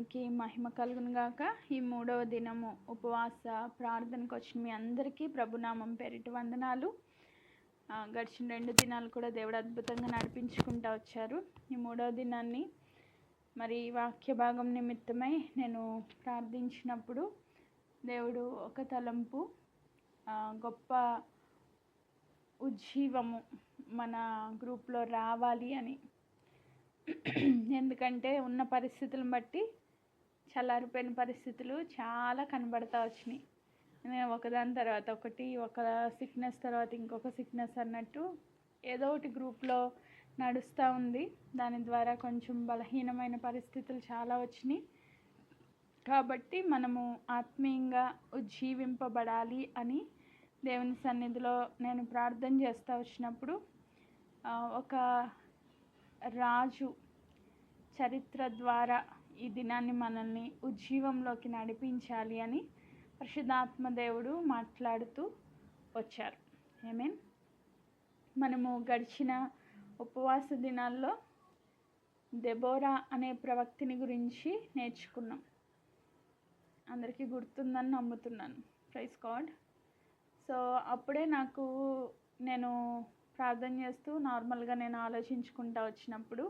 నామానికి మహిమ కలుగును గాక. ఈ 3వ దినము ఉపవాస ప్రార్థనకు వచ్చిన మీ అందరికీ ప్రభునామం పేరిట వందనాలు. గడిచిన 2 దినాలు కూడా దేవుడు అద్భుతంగా నడిపించుకుంటూ వచ్చారు. ఈ 3వ దినాన్ని మరి వాక్య భాగం నిమిత్తమై నేను ప్రార్థించినప్పుడు దేవుడు ఒక తలంపు, గొప్ప ఉజ్జీవము మన గ్రూప్లో రావాలి అని. ఎందుకంటే ఉన్న పరిస్థితులను బట్టి చల్లారిపోయిన పరిస్థితులు చాలా కనబడతా వచ్చినాయి. నేను ఒకదాని తర్వాత ఒకటి, ఒక సిక్నెస్ తర్వాత ఇంకొక సిక్నెస్ అన్నట్టు ఏదో ఒకటి గ్రూప్లో నడుస్తూ ఉంది. దాని ద్వారా కొంచెం బలహీనమైన పరిస్థితులు చాలా వచ్చినాయి. కాబట్టి మనము ఆత్మీయంగా ఉజ్జీవింపబడాలి అని దేవుని సన్నిధిలో నేను ప్రార్థన చేస్తూ వచ్చినప్పుడు ఒక రాజు చరిత్ర ద్వారా ఈ దినాన్ని మనల్ని ఉజ్జీవంలోకి నడిపించాలి అని పరిశుద్ధాత్మ దేవుడు మాట్లాడుతూ వచ్చారు. ఆమేన్. మనము గడిచిన ఉపవాస దినాల్లో దెబోరా అనే ప్రవక్తిని గురించి నేర్చుకున్నాం. అందరికీ గుర్తుందని నమ్ముతున్నాను. Praise God. సో అప్పుడే నేను ప్రార్థన చేస్తూ నార్మల్గా నేను ఆలోచించుకుంటూ వచ్చినప్పుడు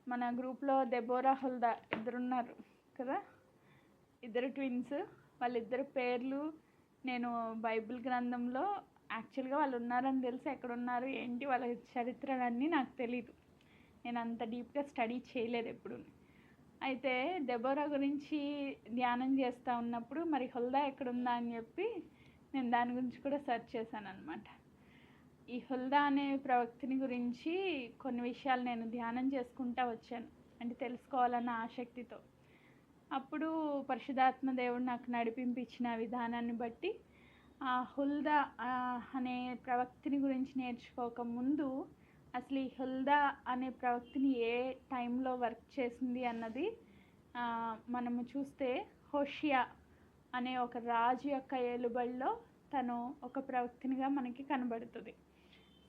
మన గ్రూప్లో దెబోరా, హుల్దా ఇద్దరున్నారు కదా, ఇద్దరు ట్విన్స్. వాళ్ళిద్దరు పేర్లు నేను బైబిల్ గ్రంథంలో యాక్చువల్గా వాళ్ళు ఉన్నారని తెలిసి ఎక్కడున్నారు ఏంటి వాళ్ళ చరిత్రలన్నీ నాకు తెలీదు. నేను అంత డీప్గా స్టడీ చేయలేదు ఎప్పుడు. అయితే దెబోరా గురించి ధ్యానం చేస్తూ ఉన్నప్పుడు మరి హుల్దా ఎక్కడుందా అని చెప్పి నేను దాని గురించి కూడా సెర్చ్ చేశాను అనమాట. ఈ హుల్దా అనే ప్రవక్తిని గురించి కొన్ని విషయాలు నేను ధ్యానం చేసుకుంటూ వచ్చాను, అంటే తెలుసుకోవాలన్న ఆసక్తితో. అప్పుడు పరిశుద్ధాత్మ దేవుడు నాకు నడిపించిన విధానాన్ని బట్టి ఆ హుల్దా అనే ప్రవక్తిని గురించి నేర్చుకోకముందు అసలు ఈ హుల్దా అనే ప్రవక్తిని ఏ టైంలో వర్క్ చేసింది అన్నది మనము చూస్తే హోషియా అనే ఒక రాజు యొక్క ఏలుబడిలో తను ఒక ప్రవక్తినిగా మనకి కనబడుతుంది.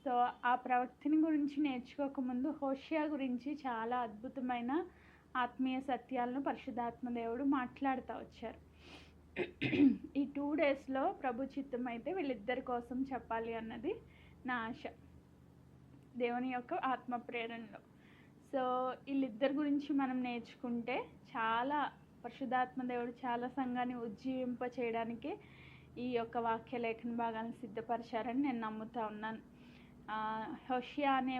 సో ఆ ప్రవక్తిని గురించి నేర్చుకోకముందు హోషియా గురించి చాలా అద్భుతమైన ఆత్మీయ సత్యాలను పరిశుద్ధాత్మ దేవుడు మాట్లాడుతూ వచ్చారు. ఈ 2 డేస్లో ప్రభు చిత్తం అయితే వీళ్ళిద్దరి కోసం చెప్పాలి అన్నది నా ఆశ, దేవుని యొక్క ఆత్మ ప్రేరణలో. సో వీళ్ళిద్దరి గురించి మనం నేర్చుకుంటే చాలా పరిశుద్ధాత్మ దేవుడు చాలా సంఘాన్ని ఉజ్జీవింప చేయడానికి ఈ యొక్క వాక్య లేఖన భాగాలను సిద్ధపరిచారని నేను నమ్ముతా ఉన్నాను. హోషియా అనే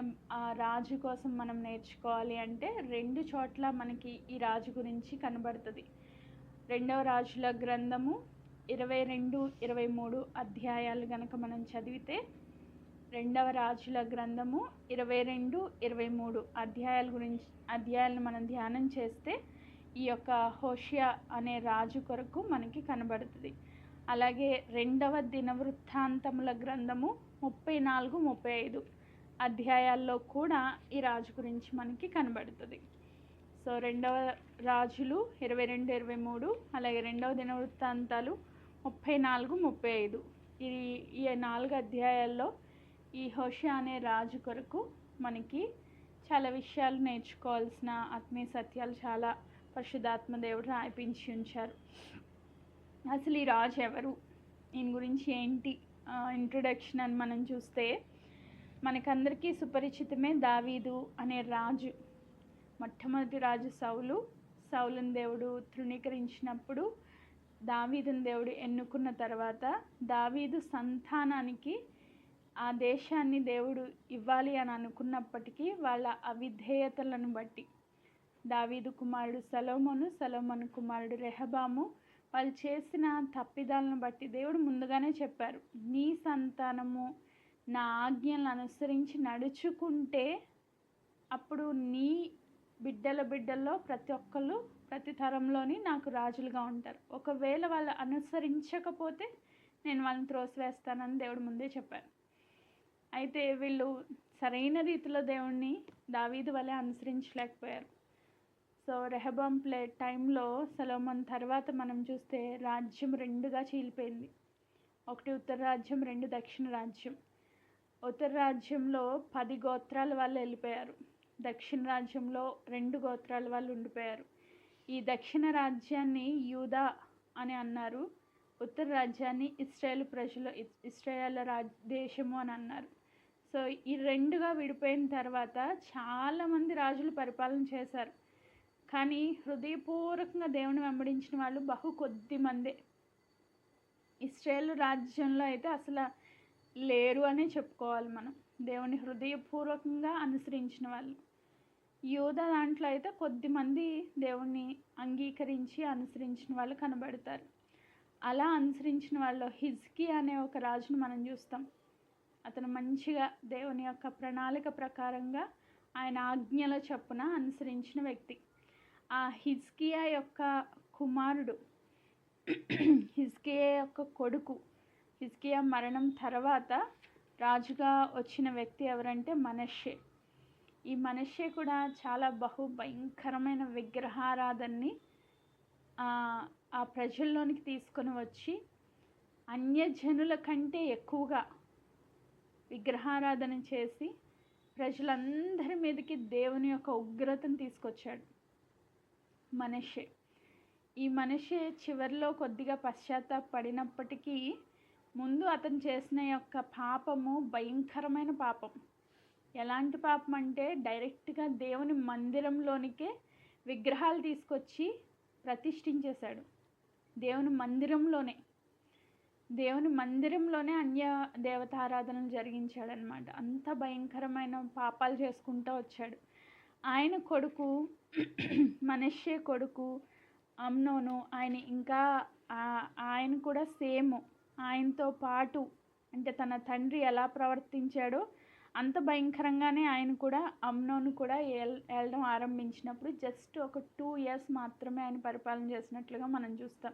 రాజు కోసం మనం నేర్చుకోవాలి అంటే 2 చోట్ల మనకి ఈ రాజు గురించి కనబడుతుంది. 2వ రాజుల గ్రంథము 22-23 అధ్యాయాలు కనుక మనం చదివితే, 2వ రాజుల గ్రంథము 22-23 అధ్యాయాలను మనం ధ్యానం చేస్తే ఈ యొక్క హోషియా అనే రాజు కొరకు మనకి కనబడుతుంది. అలాగే 2వ దినవృత్తాంతముల గ్రంథము 34-35 అధ్యాయాల్లో కూడా ఈ రాజు గురించి మనకి కనబడుతుంది. సో 2వ రాజులు 22-23, అలాగే 2వ దినవృత్తాంతాలు 34-35 ఈ 4 అధ్యాయాల్లో ఈ హోషియా అనే రాజు కొరకు మనకి చాలా విషయాలు నేర్చుకోవాల్సిన ఆత్మీయ సత్యాలు చాలా పరిశుద్ధాత్మ దేవుడు రాయించి ఉంచారు. అసలు ఈ రాజు ఎవరు, ఈయన గురించి ఏంటి ఇంట్రొడక్షన్ అని మనం చూస్తే మనకందరికీ సుపరిచితమే దావీదు అనే రాజు. మొట్టమొదటి రాజు సౌలుని దేవుడు తృణీకరించినప్పుడు దావీదుని దేవుడు ఎన్నుకున్న తర్వాత దావీదు సంతానానికి ఆ దేశాన్ని దేవుడు ఇవ్వాలి అని అనుకున్నప్పటికీ వాళ్ళ అవిధేయతలను బట్టి దావీదు కుమారుడు సొలొమోను కుమారుడు రెహబాము వాళ్ళు చేసిన తప్పిదాలను బట్టి దేవుడు ముందుగానే చెప్పారు, నీ సంతానము నా ఆజ్ఞలను అనుసరించి నడుచుకుంటే అప్పుడు నీ బిడ్డల్లో ప్రతి ఒక్కళ్ళు ప్రతి తరంలోని నాకు రాజులుగా ఉంటారు. ఒకవేళ వాళ్ళు అనుసరించకపోతే నేను వాళ్ళని త్రోసివేస్తానని దేవుడు ముందే చెప్పారు. అయితే వీళ్ళు సరైన రీతిలో దేవుణ్ణి దావీదు వలె అనుసరించలేకపోయారు. సో రెహబాం టైంలో సొలొమోన్ తర్వాత మనం చూస్తే రాజ్యం 2గా చీలిపోయింది. ఒకటి ఉత్తర రాజ్యం, 2 దక్షిణ రాజ్యం. ఉత్తర రాజ్యంలో 10 గోత్రాల వాళ్ళు వెళ్ళిపోయారు. దక్షిణ రాజ్యంలో 2 గోత్రాల వాళ్ళు ఉండిపోయారు. ఈ దక్షిణ రాజ్యాన్ని యూదా అని అన్నారు, ఉత్తర రాజ్యాన్ని ఇస్రాయేల్ దేశము అని అన్నారు. సో ఈ రెండుగా విడిపోయిన తర్వాత చాలామంది రాజులు పరిపాలన చేశారు, కానీ హృదయపూర్వకంగా దేవుని వెంబడించిన వాళ్ళు బహు కొద్ది మందే. ఇస్రాయేల్ రాజ్యంలో అయితే అసలు లేరు అనే చెప్పుకోవాలి మనం, దేవుని హృదయపూర్వకంగా అనుసరించిన వాళ్ళు. యూదా దాంట్లో అయితే కొద్దిమంది దేవుణ్ణి అంగీకరించి అనుసరించిన వాళ్ళు కనబడతారు. అలా అనుసరించిన వాళ్ళు హిజ్కియా అనే ఒక రాజును మనం చూస్తాం. అతను మంచిగా దేవుని యొక్క ప్రణాళిక ప్రకారంగా ఆయన ఆజ్ఞల చొప్పున అనుసరించిన వ్యక్తి. ఆ హిజ్కియా యొక్క కుమారుడు, హిజ్కియా యొక్క కొడుకు, హిజ్కియా మరణం తర్వాత రాజుగా వచ్చిన వ్యక్తి ఎవరంటే మనష్షే. ఈ మనష్షే కూడా చాలా భయంకరమైన విగ్రహారాధనని ఆ ప్రజల్లోనికి తీసుకొని వచ్చి అన్యజనుల కంటే ఎక్కువగా విగ్రహారాధన చేసి ప్రజలందరి మీదకి దేవుని యొక్క ఉగ్రతను తీసుకొచ్చాడు మనష్షే. ఈ మనష్షే చివరిలో కొద్దిగా పశ్చాత్తాపడినప్పటికీ ముందు అతను చేసిన యొక్క పాపము భయంకరమైన పాపం. ఎలాంటి పాపం అంటే డైరెక్ట్గా దేవుని మందిరంలోనికే విగ్రహాలు తీసుకొచ్చి ప్రతిష్ఠించేశాడు. దేవుని మందిరంలోనే అన్య దేవతారాధనలు జరిగించాడనమాట. అంత భయంకరమైన పాపాలు చేసుకుంటూ వచ్చాడు. ఆయన కొడుకు మనష్షే కొడుకు అమ్నోను, ఆయన కూడా సేమ్ ఆయనతో పాటు, అంటే తన తండ్రి ఎలా ప్రవర్తించాడో అంత భయంకరంగానే అమ్నోను కూడా వెళ్ళడం ఆరంభించినప్పుడు జస్ట్ ఒక 2 years మాత్రమే ఆయన పరిపాలన చేసినట్లుగా మనం చూస్తాం.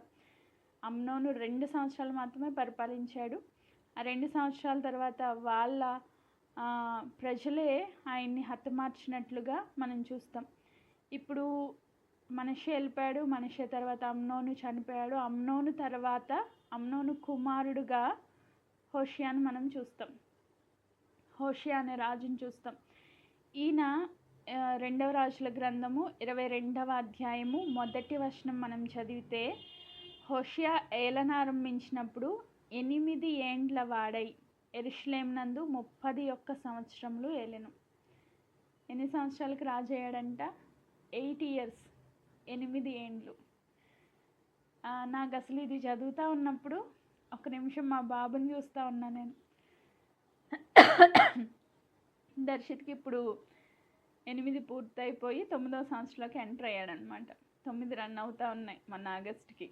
అమ్నోను 2 సంవత్సరాలు మాత్రమే పరిపాలించాడు. ఆ 2 సంవత్సరాల తర్వాత వాళ్ళ ప్రజలే ఆయన్ని హతమార్చినట్లుగా మనం చూస్తాం. ఇప్పుడు మనష్షే వెళ్ళిపోయాడు, మనష్షే తర్వాత అమ్నోను చనిపోయాడు. అమ్నోను తర్వాత అమ్నోను కుమారుడుగా హోషేయను మనం చూస్తాం, హోషేయ అనే రాజుని చూస్తాం. ఈయన 2వ రాజుల గ్రంథము 22వ అధ్యాయము 1వ వచనం మనం చదివితే, హోషేయ ఏలనారంభించినప్పుడు 8 ఏండ్ల వాడై యెరూషలేము నందు 31 సంవత్సరములు ఏలెను. ఎన్ని సంవత్సరాలకు రాజు అయ్యాడంట? 8 years, 8 ఏండ్లు. నాకు అసలు ఇది చదువుతూ ఉన్నప్పుడు ఒక నిమిషం మా బాబుని చూస్తూ ఉన్నా నేను. దర్శిత్కి ఇప్పుడు 8 పూర్తయిపోయి 9వ సంవత్సరంలోకి ఎంటర్ అయ్యాడనమాట. 9 రన్ అవుతూ ఉన్నాయి మన ఆగస్టుకి.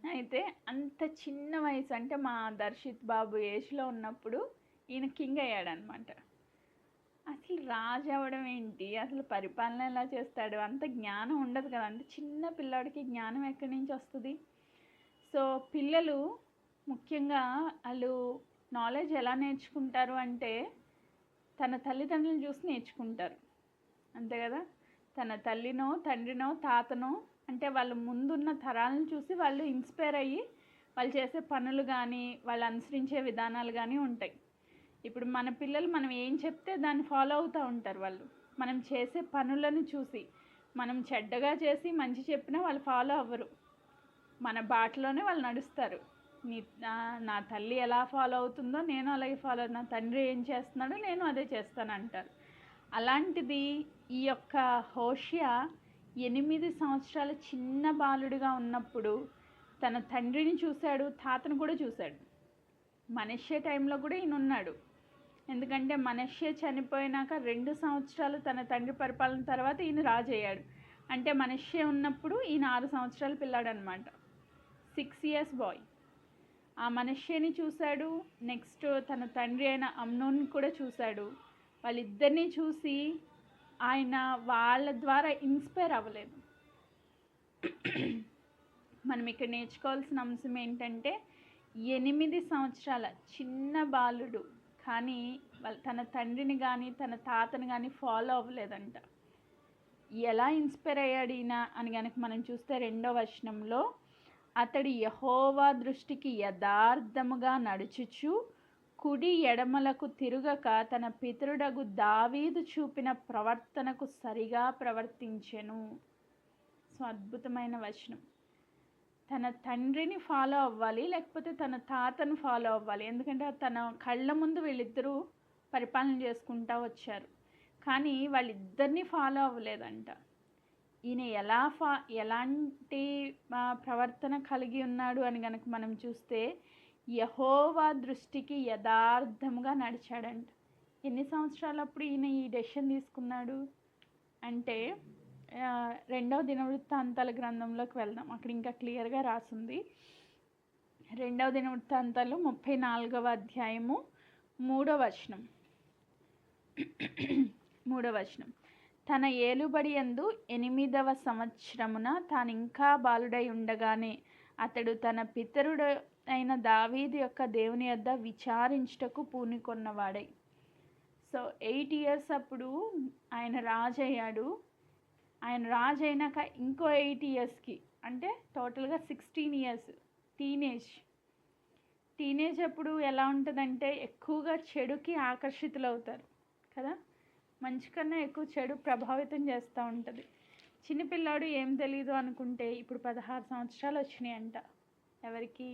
అయితే అంత చిన్న వయసు, అంటే మా దర్శిత్ బాబు ఏజ్లో ఉన్నప్పుడు ఈయన కింగ్ అయ్యాడనమాట. అసలు రాజు అవ్వడం ఏంటి, అసలు పరిపాలన ఎలా చేస్తాడు, అంత జ్ఞానం ఉండదు కదా. అంటే చిన్న పిల్లాడికి జ్ఞానం ఎక్కడి నుంచి వస్తుంది? సో పిల్లలు ముఖ్యంగా వాళ్ళు నాలెడ్జ్ ఎలా నేర్చుకుంటారు అంటే తన తల్లిదండ్రులను చూసి నేర్చుకుంటారు, అంతే కదా. తన తల్లినో తండ్రినో తాతనో, అంటే వాళ్ళ ముందున్న తరాలను చూసి వాళ్ళు ఇన్స్పైర్ అయ్యి వాళ్ళు చేసే పనులు కానీ వాళ్ళు అనుసరించే విధానాలు కానీ ఉంటాయి. ఇప్పుడు మన పిల్లలు మనం ఏం చెప్తే దాన్ని ఫాలో అవుతూ ఉంటారు. వాళ్ళు మనం చేసే పనులను చూసి, మనం చెడ్డగా చేసి మంచి చెప్పినా వాళ్ళు ఫాలో అవ్వరు, మన బాటలోనే వాళ్ళు నడుస్తారు. నా తల్లి ఎలా ఫాలో అవుతుందో నేను అలాగే ఫాలో, నా తండ్రి ఏం చేస్తున్నాడో నేను అదే చేస్తాను అంటారు. అలాంటిది ఈ యొక్క హోషేయ 8 సంవత్సరాల చిన్న బాలుడిగా ఉన్నప్పుడు తన తండ్రిని చూశాడు, తాతను కూడా చూశాడు. మనష్షే టైంలో కూడా ఈయన ఉన్నాడు. ఎందుకంటే మనష్షే చనిపోయినాక 2 సంవత్సరాలు తన తండ్రి పరిపాలన తర్వాత ఈయన రాజు అయ్యాడు. అంటే మనష్షే ఉన్నప్పుడు ఈయన 6 సంవత్సరాల పిల్లాడు అనమాట, 6 years బాయ్. ఆ మనష్షేని చూశాడు, నెక్స్ట్ తన తండ్రి అయిన అమ్నోని కూడా చూశాడు. వాళ్ళిద్దరినీ చూసి ఆయన వాళ్ళ ద్వారా ఇన్స్పైర్ అవ్వలేదు. మనం ఇక్కడ నేర్చుకోవాల్సిన అంశం ఏంటంటే 8 సంవత్సరాల చిన్న బాలుడు కానీ తన తండ్రిని కానీ తన తాతని కానీ ఫాలో అవ్వలేదంట. ఎలా ఇన్స్పైర్ అయ్యాడు ఈయన అని కనుక మనం చూస్తే 2వ వచనంలో, అతడు యెహోవా దృష్టికి యథార్థముగా నడుచుచు కుడి ఎడమలకు తిరుగక తన పితరుడగు దావీదు చూపిన ప్రవర్తనకు సరిగా ప్రవర్తించెను. సో అద్భుతమైన వచనం. తన తండ్రిని ఫాలో అవ్వాలి, లేకపోతే తన తాతను ఫాలో అవ్వాలి. ఎందుకంటే తన కళ్ళ ముందు వీళ్ళిద్దరూ పరిపాలన చేసుకుంటూ వచ్చారు, కానీ వాళ్ళిద్దరినీ ఫాలో అవ్వలేదంట. ఈయన ఎలాంటి ప్రవర్తన కలిగి ఉన్నాడు అని కనుక మనం చూస్తే, యెహోవా దృష్టికి యథార్థముగా నడిచాడంట. ఎన్ని సంవత్సరాలప్పుడు ఈయన ఈ డెసిషన్ తీసుకున్నాడు అంటే, 2వ దినవృత్తాంతాల గ్రంథంలోకి వెళ్దాం. అక్కడ ఇంకా క్లియర్గా రాసింది. 2వ దినవృత్తాంతాలు 34వ అధ్యాయము 3వ వచనం. 3వ వచనం. తన ఏలుబడి యందు 8వ సంవత్సరమున తాను ఇంకా బాలుడై ఉండగానే అతడు తన పితరుడు అయిన దావీదు యొక్క దేవుని యొద్ద విచారించుటకు పూనుకొన్నవాడై. సో 8 years అప్పుడు ఆయన రాజు అయ్యాడు. ఆయన రాజు అయినాక ఇంకో 8 yearsకి, అంటే టోటల్గా 16 years టీనేజ్ అప్పుడు ఎలా ఉంటుందంటే ఎక్కువగా చెడుకి ఆకర్షితులవుతారు కదా. మంచి కన్నా ఎక్కువ చెడు ప్రభావితం చేస్తూ ఉంటుంది. చిన్నపిల్లాడు ఏం తెలీదు అనుకుంటే ఇప్పుడు 16 సంవత్సరాలు వచ్చినాయంట. ఎవరికి?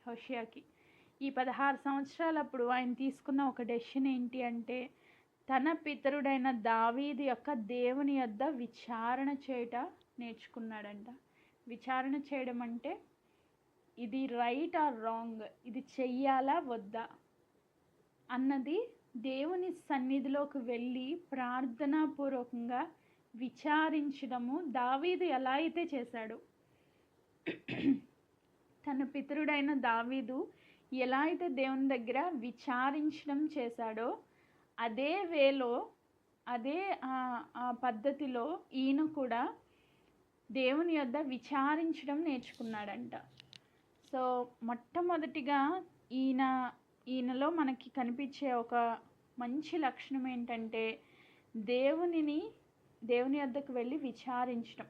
హోషేయకి. ఈ 16 సంవత్సరాలప్పుడు ఆయన తీసుకున్న ఒక డెసిషన్ ఏంటి అంటే, తన పితరుడైన దావీదు యొక్క దేవుని యొద్ద విచారణ చేయట నేర్చుకున్నాడంట. విచారణ చేయడం అంటే ఇది రైట్ ఆర్ రాంగ్, ఇది చెయ్యాలా వద్దా అన్నది దేవుని సన్నిధిలోకి వెళ్ళి ప్రార్థనాపూర్వకంగా విచారించడము దావీదు ఎలా అయితే చేశాడో, తన పితరుడైన దావీదు ఎలా అయితే దేవుని దగ్గర విచారించడం చేశాడో, అదే వేలో అదే ఆ పద్ధతిలో ఈయన కూడా దేవుని యొద్ద విచారించడం నేర్చుకున్నాడంట. సో మొట్టమొదటిగా ఈయనలో మనకి కనిపించే ఒక మంచి లక్షణం ఏంటంటే, దేవుని యొద్దకు వెళ్ళి విచారించడం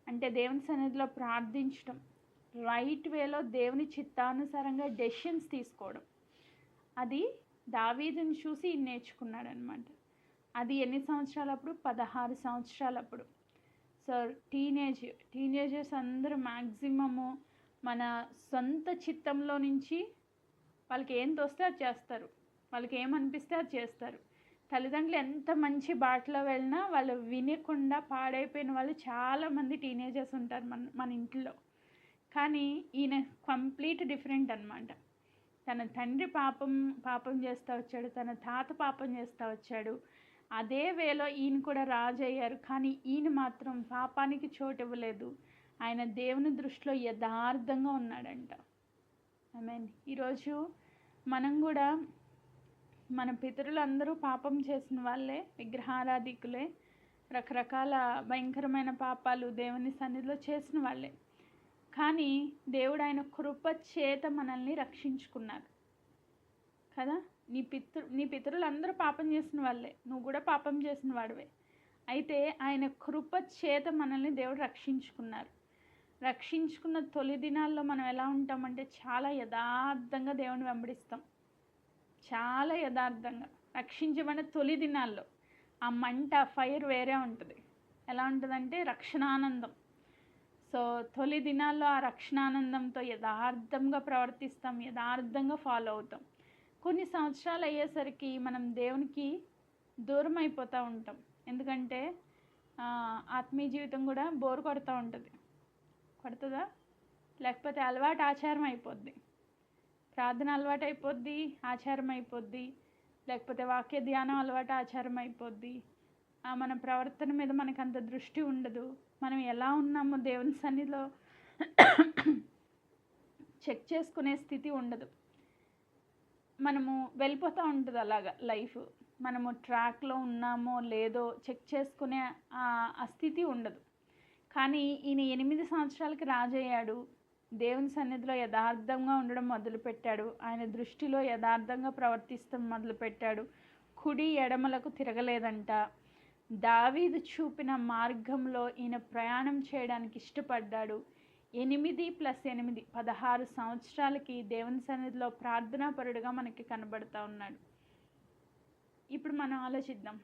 అంటే దేవుని సన్నిధిలో ప్రార్థించడం, రైట్ వేలో దేవుని చిత్తానుసారంగా డెసిషన్స్ తీసుకోవడం. అది దావీదుని చూసి ఈయన నేర్చుకున్నాడు అనమాట. అది ఎన్ని సంవత్సరాలప్పుడు? 16 సంవత్సరాలప్పుడు. సో టీనేజర్స్ అందరూ మ్యాక్సిమము మన సొంత చిత్తంలో నుంచి వాళ్ళకి ఏం తోస్తే అది చేస్తారు, వాళ్ళకి ఏమనిపిస్తే అది చేస్తారు. తల్లిదండ్రులు ఎంత మంచి బాటలో వెళ్ళినా వాళ్ళు వినకుండా పాడైపోయిన వాళ్ళు చాలామంది టీనేజర్స్ ఉంటారు మన ఇంట్లో. కానీ ఈయన కంప్లీట్ డిఫరెంట్ అనమాట. తన తండ్రి పాపం చేస్తూ వచ్చాడు, తన తాత పాపం చేస్తూ వచ్చాడు. అదే వేలో ఈయన కూడా రాజు అయ్యారు, కానీ ఈయన మాత్రం పాపానికి చోటు ఇవ్వలేదు. ఆయన దేవుని దృష్టిలో యథార్థంగా ఉన్నాడంట. ఆమేన్. ఈరోజు మనం కూడా మన పితరులందరూ పాపం చేసిన వాళ్ళే, విగ్రహారాధికులే, రకరకాల భయంకరమైన పాపాలు దేవుని సన్నిధిలో చేసిన వాళ్ళే. కానీ దేవుడు ఆయన కృప చేత మనల్ని రక్షించుకున్నారు కదా. నీ పితరులు అందరూ పాపం చేసిన వాళ్ళే, నువ్వు కూడా పాపం చేసిన వాడివే. అయితే ఆయన కృప చేత మనల్ని దేవుడు రక్షించుకున్నారు. రక్షించుకున్న తొలి దినాల్లో మనం ఎలా ఉంటామంటే చాలా యథార్థంగా దేవుని వెంబడిస్తాం. చాలా యథార్థంగా రక్షించబడిన తొలి దినాల్లో ఆ మంట, ఫైర్ వేరే ఉంటుంది. ఎలా ఉంటుందంటే రక్షణానందం. సో తొలి దినాల్లో ఆ రక్షణానందంతో యథార్థంగా ప్రవర్తిస్తాం, యథార్థంగా ఫాలో అవుతాం. కొన్ని సంవత్సరాలు అయ్యేసరికి మనం దేవునికి దూరం అయిపోతూ ఉంటాం. ఎందుకంటే ఆత్మీయ జీవితం కూడా బోర్ కొడుతూ ఉంటుంది. కొడుతుందా? లేకపోతే అలవాటు ఆచారం అయిపోద్ది. ప్రార్థన అలవాటు అయిపోద్ది, ఆచారం అయిపోద్ది. లేకపోతే వాక్య ధ్యానం అలవాటు ఆచారం అయిపోద్ది. మన ప్రవర్తన మీద మనకు అంత దృష్టి ఉండదు. మనం ఎలా ఉన్నామో దేవుని సన్నిధిలో చెక్ చేసుకునే స్థితి ఉండదు. మనము వెళ్ళిపోతూ ఉంటుంది అలాగా లైఫ్. మనము ట్రాక్లో ఉన్నామో లేదో చెక్ చేసుకునే ఆ స్థితి ఉండదు. కానీ ఈయన 8 సంవత్సరాలకి రాజు అయ్యాడు. దేవుని సన్నిధిలో యథార్థంగా ఉండడం మొదలుపెట్టాడు. ఆయన దృష్టిలో యథార్థంగా ప్రవర్తిస్తాం మొదలుపెట్టాడు. కుడి ఎడమలకు తిరగలేదంట. దావీదు చూపిన మార్గంలో ఈయన ప్రయాణం చేయడానికి ఇష్టపడ్డాడు. 8 + 8 16 సంవత్సరాలకి దేవుని సన్నిధిలో ప్రార్థనాపరుడుగా మనకి కనబడుతూ ఉన్నాడు. ఇప్పుడు మనం ఆలోచిద్దాం,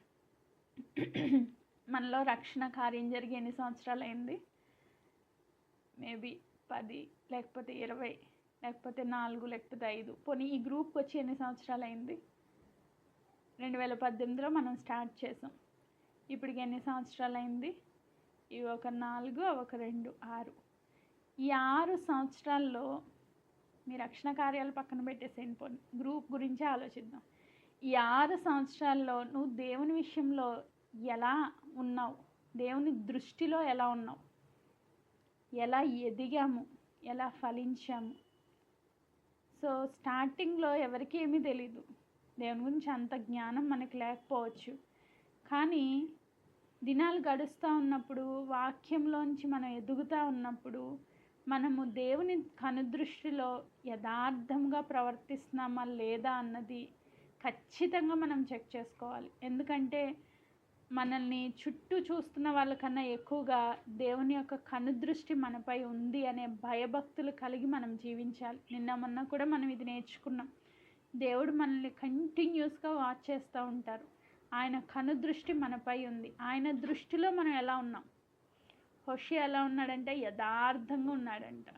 మనలో రక్షణ కార్యం జరిగి ఎన్ని సంవత్సరాలు అయింది? మేబీ 10 లేకపోతే 20 లేకపోతే 4 లేకపోతే 5. పోనీ ఈ గ్రూప్కి వచ్చి ఎన్ని సంవత్సరాలు అయింది? 2018లో మనం స్టార్ట్ చేసాం. ఇప్పటికి ఎన్ని సంవత్సరాలు అయింది? ఇవి ఒక 4, అవి ఒక 2, 6. ఈ 6 సంవత్సరాల్లో మీ రక్షణ కార్యాలు పక్కన పెట్టేసేయండి, పోనీ గ్రూప్ గురించి ఆలోచిద్దాం. ఈ 6 సంవత్సరాల్లో నువ్వు దేవుని విషయంలో ఎలా ఉన్నావు? దేవుని దృష్టిలో ఎలా ఉన్నావు? ఎలా ఎదిగాము? ఎలా ఫలించాము? సో స్టార్టింగ్లో ఎవరికి ఏమీ తెలీదు, దేవుని గురించి అంత జ్ఞానం మనకు లేకపోవచ్చు. కానీ దినాలు గడుస్తూ ఉన్నప్పుడు, వాక్యంలోంచి మనం ఎదుగుతూ ఉన్నప్పుడు, మనము దేవుని కనుదృష్టిలో యథార్థంగా ప్రవర్తిస్తున్నామా లేదా అన్నది ఖచ్చితంగా మనం చెక్ చేసుకోవాలి. ఎందుకంటే మనల్ని చుట్టూ చూస్తున్న వాళ్ళకన్నా ఎక్కువగా దేవుని యొక్క కనుదృష్టి మనపై ఉంది అనే భయభక్తులు కలిగి మనం జీవించాలి. నిన్న మొన్న కూడా మనం ఇది నేర్చుకున్నాం. దేవుడు మనల్ని కంటిన్యూస్గా వాచ్ చేస్తూ ఉంటారు. ఆయన కనుదృష్టి మనపై ఉంది. ఆయన దృష్టిలో మనం ఎలా ఉన్నాం? హోషేయ ఎలా ఉన్నాడంటే యథార్థంగా ఉన్నాడంట.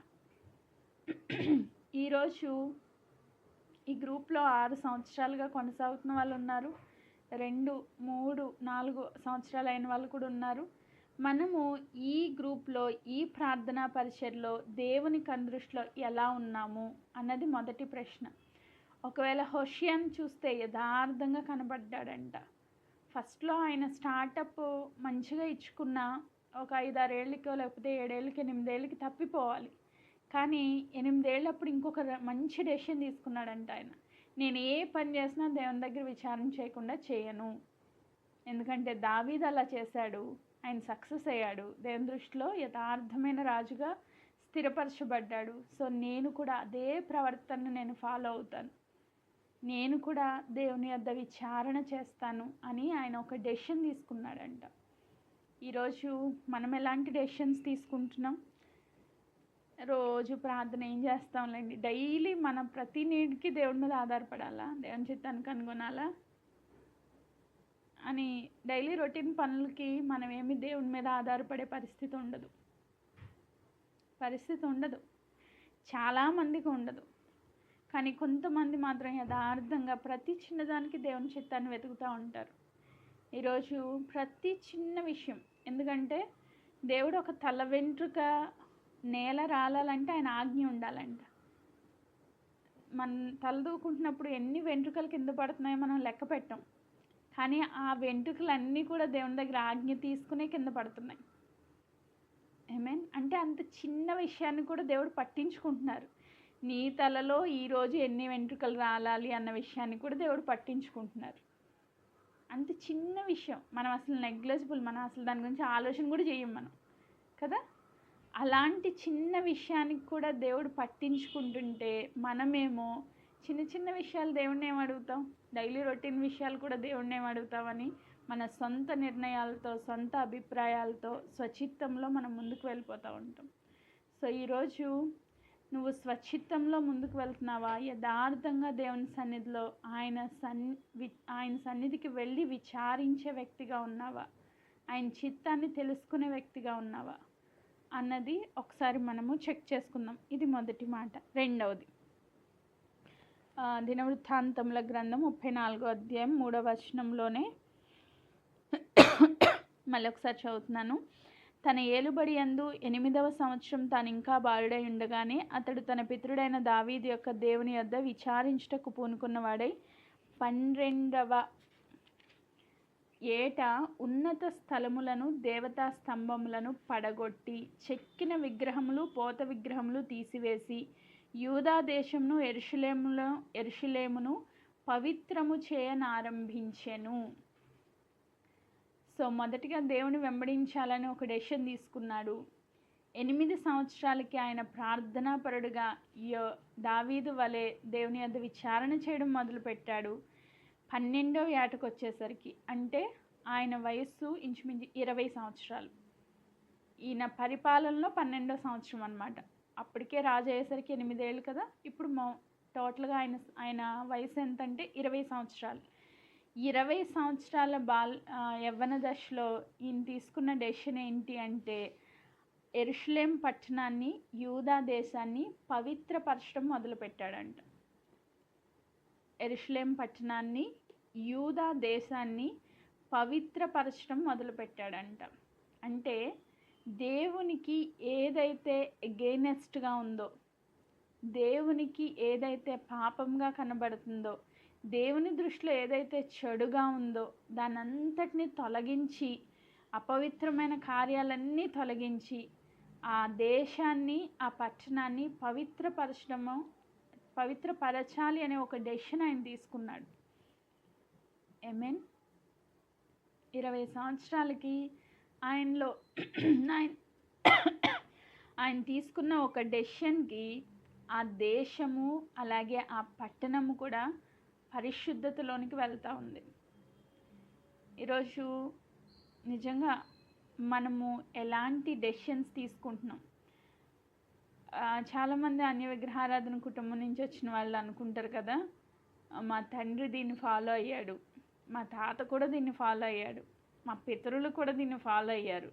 ఈరోజు ఈ గ్రూప్లో 6 సంవత్సరాలుగా కొనసాగుతున్న వాళ్ళు ఉన్నారు, 2, 3, 4 సంవత్సరాలు అయిన వాళ్ళు కూడా ఉన్నారు. మనము ఈ గ్రూప్లో, ఈ ప్రార్థనా పరిచర్లో దేవుని కనుదృష్టిలో ఎలా ఉన్నాము అన్నది మొదటి ప్రశ్న. ఒకవేళ హోషేయను చూస్తే యథార్థంగా కనబడ్డాడంట. ఫస్ట్లో ఆయన స్టార్టప్ మంచిగా ఇచ్చుకున్న ఒక 5-6 ఏళ్ళకో లేకపోతే 7 ఏళ్ళకి 8 ఏళ్ళకి తప్పిపోవాలి. కానీ 8 ఏళ్ళప్పుడు ఇంకొక మంచి డెసిషన్ తీసుకున్నాడంట ఆయన. నేను ఏ పని చేసినా దేవుని దగ్గర విచారణ చేయకుండా చేయను. ఎందుకంటే దావీదు అలా చేశాడు, ఆయన సక్సెస్ అయ్యాడు, దేవుని దృష్టిలో యథార్థమైన రాజుగా స్థిరపరచబడ్డాడు. సో నేను కూడా అదే ప్రవర్తనను నేను ఫాలో అవుతాను, నేను కూడా దేవుని వద్ద విచారణ చేస్తాను అని ఆయన ఒక డెసిషన్ తీసుకున్నాడంట. ఈరోజు మనం ఎలాంటి డెసిషన్స్ తీసుకుంటున్నాం? రోజు ప్రార్థన ఏం చేస్తాంలేండి, డైలీ మనం ప్రతి నీటికి దేవుడి మీద ఆధారపడాలా, దేవుని చిత్తానికి కనుగొనాలా అని డైలీ రొటీన్ పనులకి మనం ఏమి దేవుని మీద ఆధారపడే పరిస్థితి ఉండదు. చాలామందికి ఉండదు. కానీ కొంతమంది మాత్రం యథార్థంగా ప్రతి చిన్నదానికి దేవుని చిత్తాన్ని వెతుకుతూ ఉంటారు. ఈరోజు ప్రతి చిన్న విషయం, ఎందుకంటే దేవుడు ఒక తల వెంట్రుక నేల రాలాలంటే ఆయన ఆజ్ఞ ఉండాలంట. మనం తలదూకుంటున్నప్పుడు ఎన్ని వెంట్రుకలు కింద పడుతున్నాయో మనం లెక్క పెట్టాం. కానీ ఆ వెంట్రుకలన్నీ కూడా దేవుని దగ్గర ఆజ్ఞ తీసుకునే కింద పడుతున్నాయి. ఆమేన్. అంటే అంత చిన్న విషయాన్ని కూడా దేవుడు పట్టించుకుంటున్నారు. నీ తలలో ఈరోజు ఎన్ని వెంట్రుకలు రాలాలి అన్న విషయాన్ని కూడా దేవుడు పట్టించుకుంటున్నారు. అంత చిన్న విషయం మనం అసలు నెగ్లెజిబుల్, మనం అసలు దాని గురించి ఆలోచన కూడా చేయం మనం కదా. అలాంటి చిన్న విషయానికి కూడా దేవుడు పట్టించుకుంటుంటే మనమేమో చిన్న చిన్న విషయాలు దేవుడిని ఏం అడుగుతాం, డైలీ రొటీన్ విషయాలు కూడా దేవుడిని ఏం అడుగుతామని మన సొంత నిర్ణయాలతో, సొంత అభిప్రాయాలతో, స్వచిత్తంలో మనం ముందుకు వెళ్ళిపోతూ ఉంటాం. సో ఈరోజు నువ్వు స్వచిత్తంలో ముందుకు వెళ్తున్నావా? యథార్థంగా దేవుని సన్నిధిలో ఆయన సన్నిధికి వెళ్ళి విచారించే వ్యక్తిగా ఉన్నావా? ఆయన చిత్తాన్ని తెలుసుకునే వ్యక్తిగా ఉన్నావా అన్నది ఒకసారి మనము చెక్ చేసుకుందాం. ఇది మొదటి మాట. రెండవది, దినవృత్తాంతముల గ్రంథం 34వ అధ్యాయం 3వ వచనంలోనే మళ్ళీ ఒకసారి చదువుతున్నాను. తన ఏలుబడి యందు 8వ సంవత్సరం తాను ఇంకా బాలుడై ఉండగానే అతడు తన పితరుడైన దావీదు యొక్క దేవుని యొద్ద విచారించుటకు పూనుకున్నవాడై 12వ ఏట ఉన్నత స్థలములను, దేవతా స్తంభములను పడగొట్టి, చెక్కిన విగ్రహములు, పోత విగ్రహములు తీసివేసి, యూదా దేశమును యెరూషలేమును పవిత్రము చేయనారంభించెను. సో మొదటిగా దేవుని వెంబడించాలని ఒక డెసిషన్ తీసుకున్నాడు. 8 సంవత్సరాలకి ఆయన ప్రార్థనాపరుడుగా దావీదు వలె దేవుని యొద్ద విచారణ చేయడం మొదలుపెట్టాడు. 12వ ఏటకు వచ్చేసరికి, అంటే ఆయన వయస్సు ఇంచుమించు 20 సంవత్సరాలు. ఈయన పరిపాలనలో 12వ సంవత్సరం అన్నమాట. అప్పటికే రాజు అయ్యేసరికి 8 ఏళ్ళు కదా. ఇప్పుడు టోటల్గా ఆయన వయసు ఎంతంటే 20 సంవత్సరాలు. 20 సంవత్సరాల యవ్వన దశలో ఈయన తీసుకున్న డెసిషన్ ఏంటి అంటే, యెరూషలేం పట్టణాన్ని, యూదా దేశాన్ని పవిత్రపరచడం మొదలుపెట్టాడంట. యెరూషలేం పట్టణాన్ని, యూదా దేశాన్ని పవిత్రపరచడం మొదలుపెట్టాడంట. అంటే దేవునికి ఏదైతే ఎగెయినెస్ట్గా ఉందో, దేవునికి ఏదైతే పాపంగా కనబడుతుందో, దేవుని దృష్టిలో ఏదైతే చెడుగా ఉందో దానంతటిని తొలగించి, అపవిత్రమైన కార్యాలన్నీ తొలగించి ఆ దేశాన్ని, ఆ పట్టణాన్ని పవిత్రపరచాలి అనే ఒక డెసిషన్ ఆయన తీసుకున్నాడు. ఆమేన్. 20 సంవత్సరాలకి ఆయనలో ఆయన తీసుకున్న ఒక డెసిషన్కి ఆ దేశము అలాగే ఆ పట్టణము కూడా పరిశుద్ధతలోనికి వెళ్తూ ఉంది. ఈరోజు నిజంగా మనము ఎలాంటి డెసిషన్స్ తీసుకుంటున్నాం? చాలామంది అన్య విగ్రహారాధన కుటుంబం నుంచి వచ్చిన వాళ్ళు అనుకుంటారు కదా, మా తండ్రి దీన్ని ఫాలో అయ్యాడు, మా తాత కూడా దీన్ని ఫాలో అయ్యాడు, మా పితరులు కూడా దీన్ని ఫాలో అయ్యారు,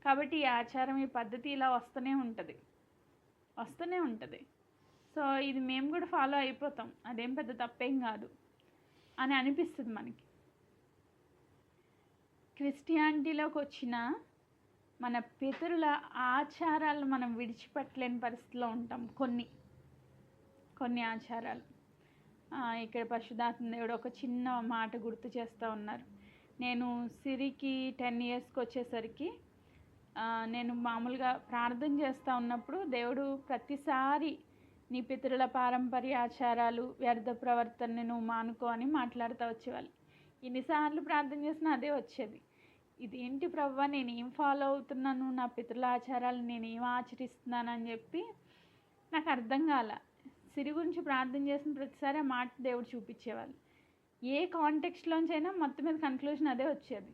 కాబట్టి ఈ ఆచారం, ఈ పద్ధతి ఇలా వస్తూనే ఉంటుంది. సో ఇది మేము కూడా ఫాలో అయిపోతాం, అదేం పెద్ద తప్పేం కాదు అని అనిపిస్తుంది మనకి. క్రిస్టియానిటీలోకి వచ్చిన మన పితరుల ఆచారాలు మనం విడిచిపెట్టలేని పరిస్థితిలో ఉంటాం. కొన్ని ఆచారాలు ఇక్కడ పరిశుద్ధాత్మ దేవుడు ఒక చిన్న మాట గుర్తు చేస్తూ ఉన్నారు. నేను సిరికి 10 ఇయర్స్కి వచ్చేసరికి నేను మామూలుగా ప్రార్థన చేస్తూ ఉన్నప్పుడు దేవుడు ప్రతిసారి నీ పితరుల పారంపర్య ఆచారాలు, వ్యర్థ ప్రవర్తనని నువ్వు మానుకో అని మాట్లాడుతూ వచ్చేవాళ్ళు. ఎన్నిసార్లు ప్రార్థన చేసినా అదే వచ్చేది. ఇదేంటి ప్రభువా, నేను ఏం ఫాలో అవుతున్నాను, నా పితరుల ఆచారాలు నేను ఏం ఆచరిస్తున్నాను అని చెప్పి నాకు అర్థం కాల. సిరి గురించి ప్రార్థన చేసిన ప్రతిసారి ఆ మాట దేవుడు చూపించేవాళ్ళు. ఏ కాంటెక్స్ట్లోంచైనా మొత్తం మీద కన్క్లూజన్ అదే వచ్చేది.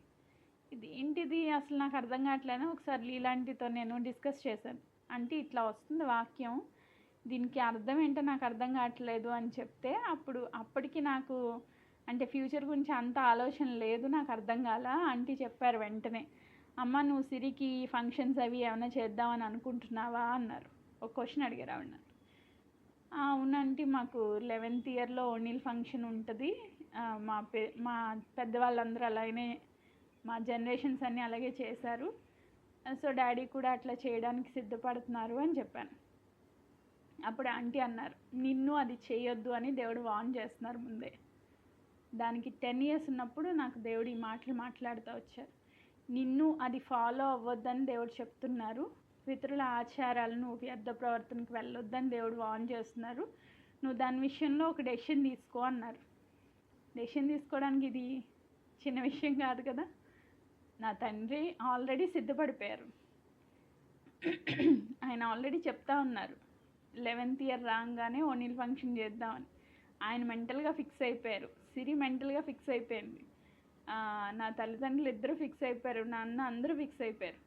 ఇదేంటిది అసలు నాకు అర్థం కావట్లేదు. ఒకసారి లీలాంటితో నేను డిస్కస్ చేశాను. అంటే ఇట్లా వస్తుంది వాక్యం, దీనికి అర్థం ఏంటో నాకు అర్థం కావట్లేదు అని చెప్తే అప్పటికి నాకు అంటే ఫ్యూచర్ గురించి అంత ఆలోచన లేదు, నాకు అర్థం కాల. ఆంటీ చెప్పారు వెంటనే, అమ్మ నువ్వు సిరికి ఫంక్షన్స్ అవి ఏమైనా చేద్దామని అనుకుంటున్నావా అన్నారు. ఒక క్వశ్చన్ అడిగారు ఆవిడ. అవునంటే మాకు 11th ఇయర్లో ఓణీల్ ఫంక్షన్ ఉంటుంది, మా పెద్దవాళ్ళందరూ అలాగనే, మా జనరేషన్స్ అన్నీ అలాగే చేశారు, సో డాడీ కూడా అట్లా చేయడానికి సిద్ధపడుతున్నారు అని చెప్పాను. అప్పుడు ఆంటీ అన్నారు, నిన్ను అది చేయొద్దు అని దేవుడు వార్న్ చేస్తున్నారు ముందే. దానికి 10 years ఉన్నప్పుడు నాకు దేవుడు ఈ మాటలు మాట్లాడుతూ వచ్చారు. నిన్ను అది ఫాలో అవ్వద్దని దేవుడు చెప్తున్నారు, పితరుల ఆచారాలను వ్యర్థ ప్రవర్తనకు వెళ్ళొద్దని దేవుడు వార్న్ చేస్తున్నారు, నువ్వు దాని విషయంలో ఒక డెసిషన్ తీసుకో అన్నారు. డెసిషన్ తీసుకోవడానికి ఇది చిన్న విషయం కాదు కదా. నా తండ్రి ఆల్రెడీ సిద్ధపడిపోయారు, ఆయన ఆల్రెడీ చెప్తా ఉన్నారు 11th year రాగానే ఓణీల్ ఫంక్షన్ చేద్దామని. ఆయన మెంటల్గా ఫిక్స్ అయిపోయారు, సిరి మెంటల్గా ఫిక్స్ అయిపోయింది, నా తల్లిదండ్రులు ఇద్దరు ఫిక్స్ అయిపోయారు, నా అన్న అందరూ ఫిక్స్ అయిపోయారు.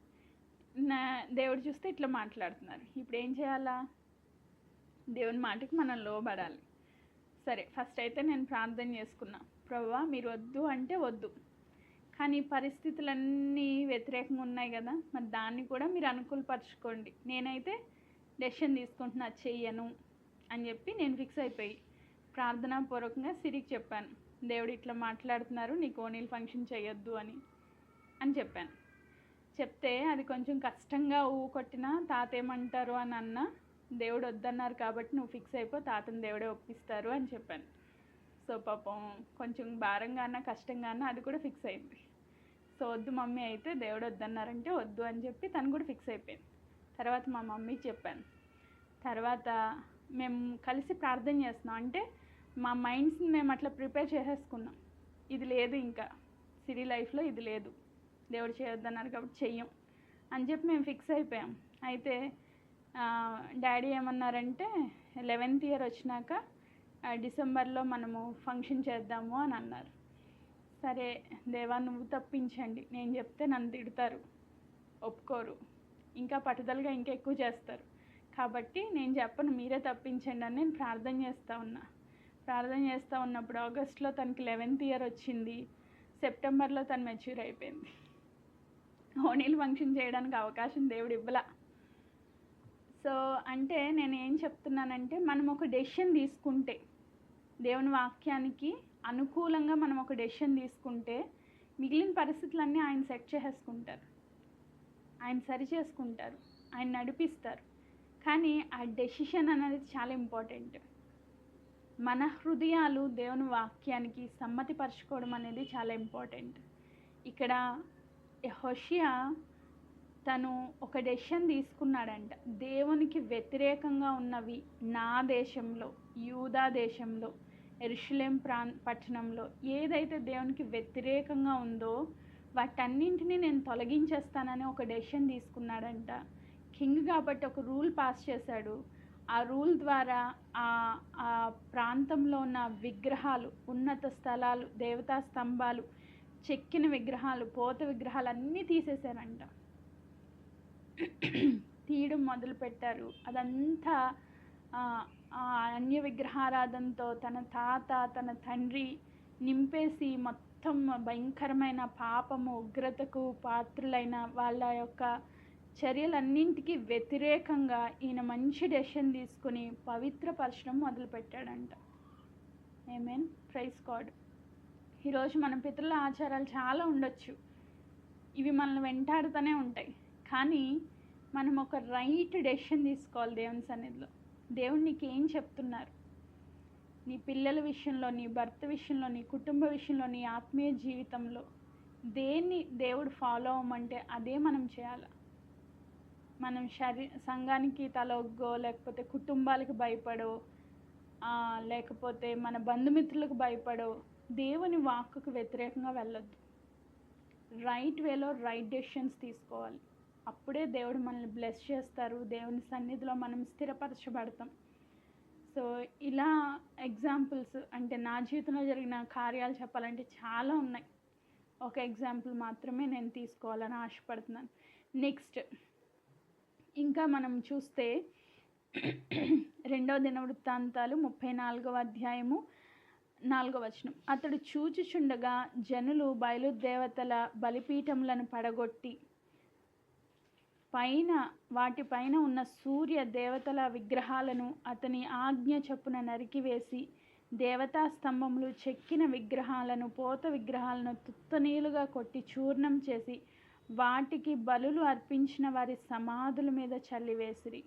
దేవుడు చూస్తే ఇట్లా మాట్లాడుతున్నారు. ఇప్పుడు ఏం చేయాలా? దేవుని మాటకి మనం లోబడాలి. సరే, ఫస్ట్ అయితే నేను ప్రార్థన చేసుకున్నా, ప్రభువా మీరు వద్దు అంటే వద్దు, కానీ పరిస్థితులన్నీ వ్యతిరేకంగా ఉన్నాయి కదా, మరి దాన్ని కూడా మీరు అనుకూలపరచుకోండి, నేనైతే డెసిషన్ తీసుకుంటున్నా, చెయ్యను అని చెప్పి నేను ఫిక్స్ అయిపోయి ప్రార్థనాపూర్వకంగా సిరికి చెప్పాను, దేవుడు ఇట్లా మాట్లాడుతున్నారు, నీకు ఓణీల్ ఫంక్షన్ చేయొద్దు అని చెప్పాను. చెప్తే అది కొంచెం కష్టంగా కొట్టినా తాత ఏమంటారు అని అన్న, దేవుడు వద్దన్నారు కాబట్టి నువ్వు ఫిక్స్ అయిపో, తాతని దేవుడే ఒప్పిస్తారు అని చెప్పాను. సో పాపం కొంచెం భారంగా అన్న కష్టంగా అన్న అది కూడా ఫిక్స్ అయింది. సో వద్దు మమ్మీ, అయితే దేవుడు వద్దన్నారంటే వద్దు అని చెప్పి తను కూడా ఫిక్స్ అయిపోయింది. తర్వాత మా మమ్మీకి చెప్పాను. తర్వాత మేము కలిసి ప్రార్థన చేస్తున్నాం. అంటే మా మైండ్స్ని మేము అట్లా ప్రిపేర్ చేసేసుకున్నాం, ఇది లేదు ఇంకా సిరి లైఫ్లో, ఇది లేదు, దేవుడు చేయొద్దన్నారు కాబట్టి చెయ్యం అని చెప్పి మేము ఫిక్స్ అయిపోయాం. అయితే డాడీ ఏమన్నారంటే 11th year వచ్చినాక డిసెంబర్లో మనము ఫంక్షన్ చేద్దాము అని అన్నారు. సరే దేవా నువ్వు తప్పించండి, నేను చెప్తే నన్ను తిడతారు, ఒప్పుకోరు, ఇంకా పట్టుదలగా ఇంకా ఎక్కువ చేస్తారు, కాబట్టి నేను చెప్పను, మీరే తప్పించండి అని నేను ప్రార్థన చేస్తూ ఉన్నప్పుడు ఆగస్ట్లో తనకి 11th year వచ్చింది, సెప్టెంబర్లో తను మెచ్యూర్ అయిపోయింది. ఓణీల్ ఫంక్షన్ చేయడానికి అవకాశం దేవుడు ఇవ్వలా. సో అంటే నేను ఏం చెప్తున్నానంటే, మనం ఒక డెసిషన్ తీసుకుంటే, దేవుని వాక్యానికి అనుకూలంగా మనం ఒక డెసిషన్ తీసుకుంటే, మిగిలిన పరిస్థితులన్నీ ఆయన సెట్ చేసేసుకుంటారు, ఆయన సరి చేసుకుంటారు, ఆయన నడిపిస్తారు. కానీ ఆ డెసిషన్ అనేది చాలా ఇంపార్టెంట్. మన హృదయాలు దేవుని వాక్యానికి సమ్మతిపరచుకోవడం అనేది చాలా ఇంపార్టెంట్. ఇక్కడ యెహోషువ తను ఒక డెసిషన్ తీసుకున్నాడంట. దేవునికి వ్యతిరేకంగా ఉన్నవి నా దేశంలో, యూదా దేశంలో, యెరూషలేం పట్టణంలో ఏదైతే దేవునికి వ్యతిరేకంగా ఉందో వాటన్నింటినీ నేను తొలగించేస్తానని ఒక డెసిషన్ తీసుకున్నాడంట. కింగ్ కాబట్టి ఒక రూల్ పాస్ చేశాడు. ఆ రూల్ ద్వారా ఆ ప్రాంతంలో ఉన్న విగ్రహాలు, ఉన్నత స్థలాలు, దేవతా స్తంభాలు, చెక్కిన విగ్రహాలు, పోత విగ్రహాలు అన్నీ తీసేశారంట. తీయడం మొదలుపెట్టారు. అదంతా అన్య విగ్రహారాధనతో తన తాత, తన తండ్రి నింపేసి మొత్తం భయంకరమైన పాపము, ఉగ్రతకు పాత్రులైన వాళ్ళ యొక్క చర్యలన్నింటికి వ్యతిరేకంగా ఈయన మంచి డెసిషన్ తీసుకుని పవిత్రపరచడం మొదలుపెట్టాడంట. ఆమేన్, ప్రైజ్ గాడ్. ఈరోజు మన పితరుల ఆచారాలు చాలా ఉండొచ్చు, ఇవి మనల్ని వెంటాడుతూనే ఉంటాయి. కానీ మనం ఒక రైట్ డెసిషన్ తీసుకోవాలి దేవుని సన్నిధిలో. దేవుడు నీకు ఏం చెప్తున్నారు, నీ పిల్లల విషయంలో, నీ భర్త విషయంలో, నీ కుటుంబ విషయంలో, నీ ఆత్మీయ జీవితంలో దేన్ని దేవుడు ఫాలో అవ్వమంటే అదే మనం చేయాలి. మనం సంఘానికి తలొగ్గో, లేకపోతే కుటుంబాలకు భయపడో, లేకపోతే మన బంధుమిత్రులకు భయపడో దేవుని వాక్కుకు వ్యతిరేకంగా వెళ్ళొద్దు. రైట్ వేలో రైట్ డెసిషన్స్ తీసుకోవాలి. అప్పుడే దేవుడు మనల్ని బ్లెస్ చేస్తారు. దేవుని సన్నిధిలో మనం స్థిరపరచబడతాం. సో ఇలా ఎగ్జాంపుల్స్ అంటే నా జీవితంలో జరిగిన కార్యాలు చెప్పాలంటే చాలా ఉన్నాయి. ఒక ఎగ్జాంపుల్ మాత్రమే నేను తీసుకోవాలని ఆశపడుతున్నాను. నెక్స్ట్ ఇంకా మనం చూస్తే 2వ దినవృత్తాంతాలు 34వ అధ్యాయము 4వ వచనం. అతడు చూచుచుండగా జనులు బయలుదేవతల బలిపీఠములను పడగొట్టి వాటిపైన ఉన్న సూర్య దేవతల విగ్రహాలను అతని ఆజ్ఞ చొప్పున నరికివేసి, దేవతా స్తంభములు, చెక్కిన విగ్రహాలను, పోత విగ్రహాలను తుత్తనీలుగా కొట్టి చూర్ణం చేసి వాటికి బలులు అర్పించిన వారి సమాధుల మీద చల్లివేసిరి.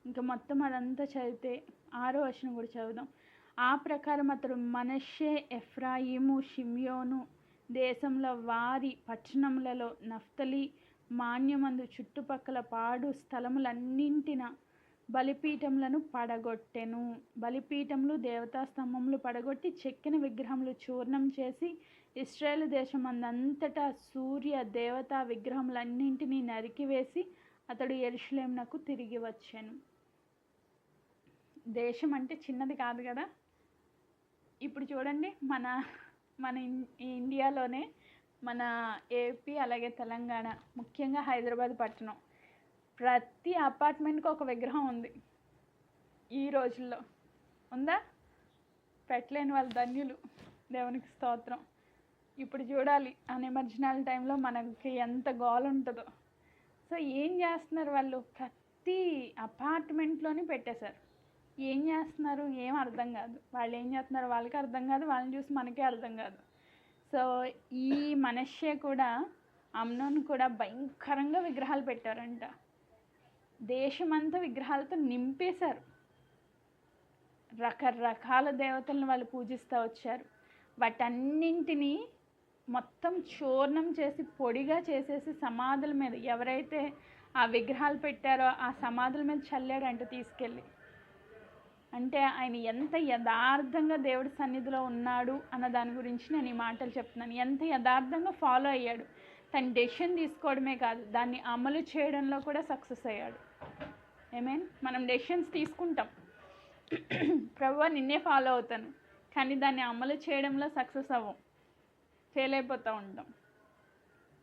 ఇంకా మొత్తం అదంతా చదివితే 6వ వచనం కూడా చదువుదాం. ఆ ప్రకారం అతడు మనష్షే, ఎఫ్రాయిము, షిమ్యోను దేశంలో వారి పట్టణములలో, నఫ్తలి మాన్యమందు చుట్టుపక్కల పాడు స్థలములన్నింటిన బలిపీఠములను పడగొట్టెను. బలిపీఠములు, దేవతా స్తంభములు పడగొట్టి చెక్కిన విగ్రహములు చూర్ణం చేసి ఇశ్రాయేలు దేశం అంతటా సూర్య దేవతా విగ్రహములన్నింటినీ నరికివేసి అతడు యెరూషలేమునకు తిరిగి వచ్చాను. దేశం అంటే చిన్నది కాదు కదా. ఇప్పుడు చూడండి, మన ఇండియాలోనే మన ఏపీ అలాగే తెలంగాణ, ముఖ్యంగా హైదరాబాద్ పట్టణం, ప్రతి అపార్ట్మెంట్కి ఒక విగ్రహం ఉంది. ఈ రోజుల్లో ఉందా? పెట్టలేని వాళ్ళ ధన్యులు, దేవునికి స్తోత్రం. ఇప్పుడు చూడాలి ఆ నిమజ్జనాల టైంలో మనకి ఎంత గోల ఉంటుందో. సో ఏం చేస్తున్నారు వాళ్ళు? ప్రతి అపార్ట్మెంట్లోని పెట్టేశారు. ఏం చేస్తున్నారు? ఏం అర్థం కాదు. వాళ్ళు ఏం చేస్తున్నారు వాళ్ళకి అర్థం కాదు, వాళ్ళని చూసి మనకే అర్థం కాదు. సో ఈ మనష్షే కూడా, అమ్నోన్ కూడా భయంకరంగా విగ్రహాలు పెట్టారంట. దేశమంతా విగ్రహాలతో నింపేశారు. రకరకాల దేవతలను వాళ్ళు పూజిస్తూ వచ్చారు. వాటన్నింటినీ మొత్తం చూర్ణం చేసి పొడిగా చేసేసి సమాధుల మీద, ఎవరైతే ఆ విగ్రహాలు పెట్టారో ఆ సమాధుల మీద చల్లాడంట తీసుకెళ్ళి. అంటే ఆయన ఎంత యథార్థంగా దేవుడి సన్నిధిలో ఉన్నాడు అన్న దాని గురించి నేను ఈ మాటలు చెప్తున్నాను. ఎంత యథార్థంగా ఫాలో అయ్యాడు. తన డెసిషన్ తీసుకోవడమే కాదు, దాన్ని అమలు చేయడంలో కూడా సక్సెస్ అయ్యాడు. ఆమేన్. మనం డెసిషన్స్ తీసుకుంటాం, ప్రభువా నిన్నే ఫాలో అవుతాను, కానీ దాన్ని అమలు చేయడంలో సక్సెస్ అవ్వం, ఫెయిల్ అయిపోతూ ఉంటాం.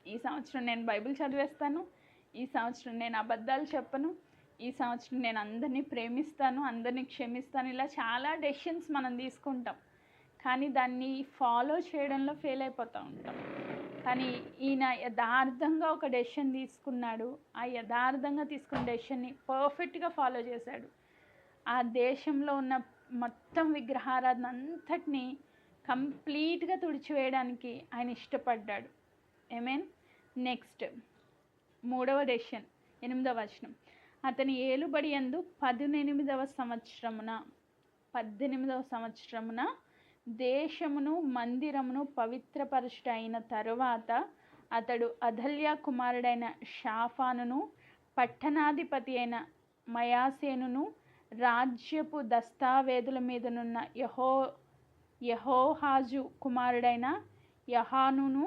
ఈ సంవత్సరం నేను బైబిల్ చదివేస్తాను, ఈ సంవత్సరం నేను అబద్ధాలు చెప్పను, ఈ సంవత్సరం నేను అందరినీ ప్రేమిస్తాను, అందరినీ క్షమిస్తాను, ఇలా చాలా డెసిషన్స్ మనం తీసుకుంటాం. కానీ దాన్ని ఫాలో చేయడంలో ఫెయిల్ అయిపోతూ ఉంటాం. కానీ ఈయన యథార్థంగా ఒక డెసిషన్ తీసుకున్నాడు. ఆ యథార్థంగా తీసుకున్న డెసిషన్ని పర్ఫెక్ట్గా ఫాలో చేశాడు. ఆ దేశంలో ఉన్న మొత్తం విగ్రహారాధన అంతటినీ కంప్లీట్గా తుడిచివేయడానికి ఆయన ఇష్టపడ్డాడు. ఏమేన్ నెక్స్ట్ 3వ డెసిషన్ 8వ వచనం. అతని ఏలుబడి యందు 18వ సంవత్సరమున దేశమును మందిరమును పవిత్రపరచుట అయిన తరువాత అతడు అధల్యా కుమారుడైన షాఫానును పట్టణాధిపతి అయిన మయాసేనును రాజ్యపు దస్తావేదుల మీదనున్న యెహోహాజు కుమారుడైన యహానును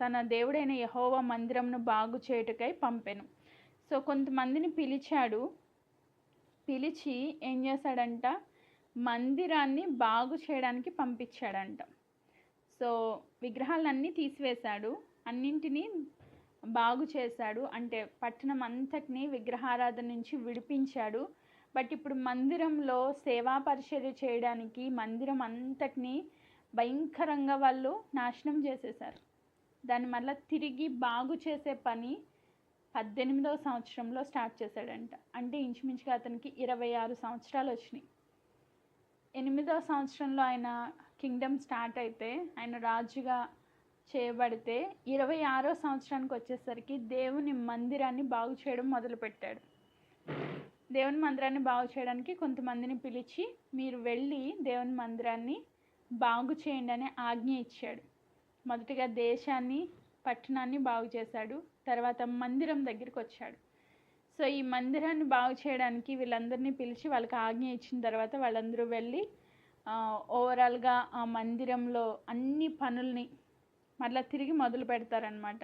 తన దేవుడైన యెహోవా మందిరమును బాగు చేయుటకై పంపెను. సో కొంతమందిని పిలిచి ఏం చేశాడంట, మందిరాన్ని బాగు చేయడానికి పంపించాడంట. సో విగ్రహాలన్నీ తీసివేశాడు, అన్నింటినీ బాగు చేశాడు. అంటే పట్టణం అంతటినీ విగ్రహారాధన నుంచి విడిపించాడు. బట్ ఇప్పుడు మందిరంలో సేవా పరిచర్య చేయడానికి మందిరం అంతటినీ భయంకరంగా వాళ్ళు నాశనం చేసేశారు. దాన్ని మళ్ళీ తిరిగి బాగు చేసే పని 18వ సంవత్సరంలో స్టార్ట్ చేశాడంట. అంటే ఇంచుమించుగా అతనికి 26 సంవత్సరాలు వచ్చినాయి. 8వ సంవత్సరంలో ఆయన కింగ్డమ్ స్టార్ట్ అయితే, ఆయన రాజుగా చేయబడితే 26వ సంవత్సరానికి వచ్చేసరికి దేవుని మందిరాన్ని బాగు చేయడం మొదలుపెట్టాడు. దేవుని మందిరాన్ని బాగు చేయడానికి కొంతమందిని పిలిచి, మీరు వెళ్ళి దేవుని మందిరాన్ని బాగు చేయండి అనే ఆజ్ఞ ఇచ్చాడు. మొదటిగా దేశాన్ని పట్టణాన్ని బాగు చేశాడు, తర్వాత మందిరం దగ్గరికి వచ్చాడు. సో ఈ మందిరాన్ని బాగు చేయడానికి వీళ్ళందరినీ పిలిచి వాళ్ళకి ఆజ్ఞ ఇచ్చిన తర్వాత వాళ్ళందరూ వెళ్ళి ఓవరాల్గా ఆ మందిరంలో అన్ని పనుల్ని మళ్ళీ తిరిగి మొదలు పెడతారనమాట.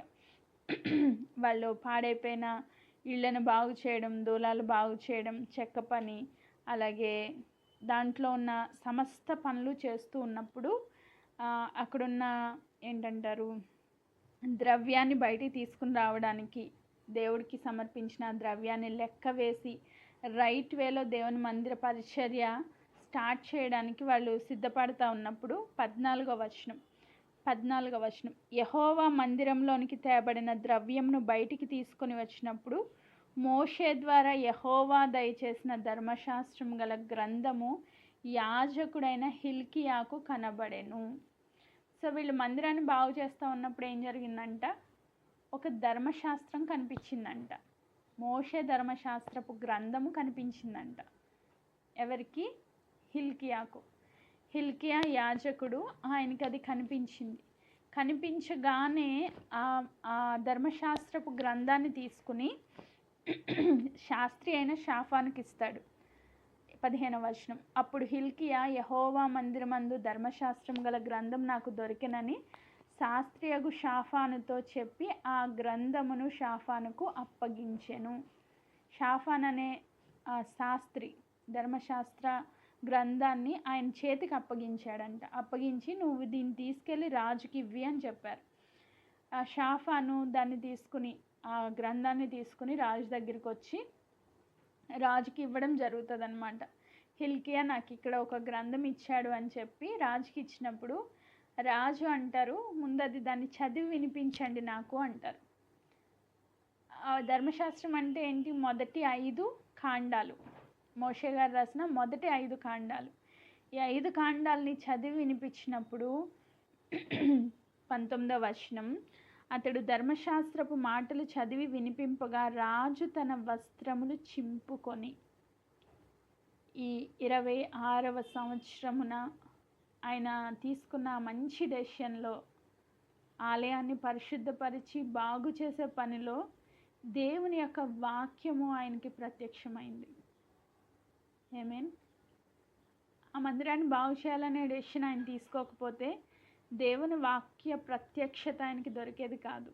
వాళ్ళు పాడైపోయిన ఇళ్ళను బాగు చేయడం, దూలాలు బాగు చేయడం, చెక్క పని, అలాగే దాంట్లో ఉన్న సమస్త పనులు చేస్తూ ఉన్నప్పుడు అక్కడున్న ఏంటంటారు ద్రవ్యాన్ని బయటికి తీసుకుని రావడానికి, దేవుడికి సమర్పించిన ద్రవ్యాన్ని లెక్క వేసి రైట్ వేలో దేవుని మందిర పరిచర్య స్టార్ట్ చేయడానికి వాళ్ళు సిద్ధపడుతూ ఉన్నప్పుడు 14వ వచనం. యెహోవా మందిరంలోనికి తేబడిన ద్రవ్యంను బయటికి తీసుకొని వచ్చినప్పుడు మోషే ద్వారా యెహోవా దయచేసిన ధర్మశాస్త్రం గల గ్రంథము యాజకుడైన హిల్కియాకు కనబడెను. సో వీళ్ళు మందిరాన్ని బాగు చేస్తూ ఉన్నప్పుడు ఏం జరిగిందంట, ఒక ధర్మశాస్త్రం కనిపించిందంట. మోషే ధర్మశాస్త్రపు గ్రంథము కనిపించిందంట. ఎవరికి? హిల్కియాకు. హిల్కియా యాజకుడు, ఆయనకి అది కనిపించగానే ఆ ధర్మశాస్త్రపు గ్రంథాన్ని తీసుకుని శాస్త్రి అయిన షాఫానుకి ఇస్తాడు. 15వ వచనం. అప్పుడు హిల్కియా యెహోవా మందిరమందు ధర్మశాస్త్రం గల గ్రంథం నాకు దొరికినని శాస్త్రియగు షాఫానుతో చెప్పి ఆ గ్రంథమును షాఫానుకు అప్పగించెను. షాఫాన్ అనే శాస్త్రి ధర్మశాస్త్ర గ్రంథాన్ని ఆయన చేతికి అప్పగించాడంట. అప్పగించి నువ్వు దీన్ని తీసుకెళ్ళి రాజుకి ఇవ్వి అని చెప్పారు. ఆ షాఫాను దాన్ని తీసుకుని, ఆ గ్రంథాన్ని తీసుకుని రాజు దగ్గరికి వచ్చి రాజుకి ఇవ్వడం జరుగుతుంది అనమాట. హిల్కియా నాకు ఇక్కడ ఒక గ్రంథం ఇచ్చాడు అని చెప్పి రాజుకి ఇచ్చినప్పుడు రాజు అంటారు, ముందు దాన్ని చదివి వినిపించండి నాకు అంటారు. ధర్మశాస్త్రం అంటే ఏంటి? మొదటి 5 కాండాలు, మోషే గారు రాసిన మొదటి 5 కాండాలు. ఈ 5 కాండాలని చదివి వినిపించినప్పుడు 19వ వచనం. అతడు ధర్మశాస్త్రపు మాటలు చదివి వినిపింపగా రాజు తన వస్త్రములు చింపుకొని, ఈ 26వ సంవత్సరమున ఆయన తీసుకున్న మంచి డెసిషన్లో ఆలయాన్ని పరిశుద్ధపరిచి బాగు చేసే పనిలో దేవుని యొక్క వాక్యము ఆయనకి ప్రత్యక్షమైంది. ఆమేన్. ఆ మందిరాన్ని బాగు చేయాలనే డెసిషన్ ఆయన తీసుకోకపోతే దేవుని వాక్య ప్రత్యక్షత ఆయనకి దొరికేది కాదు.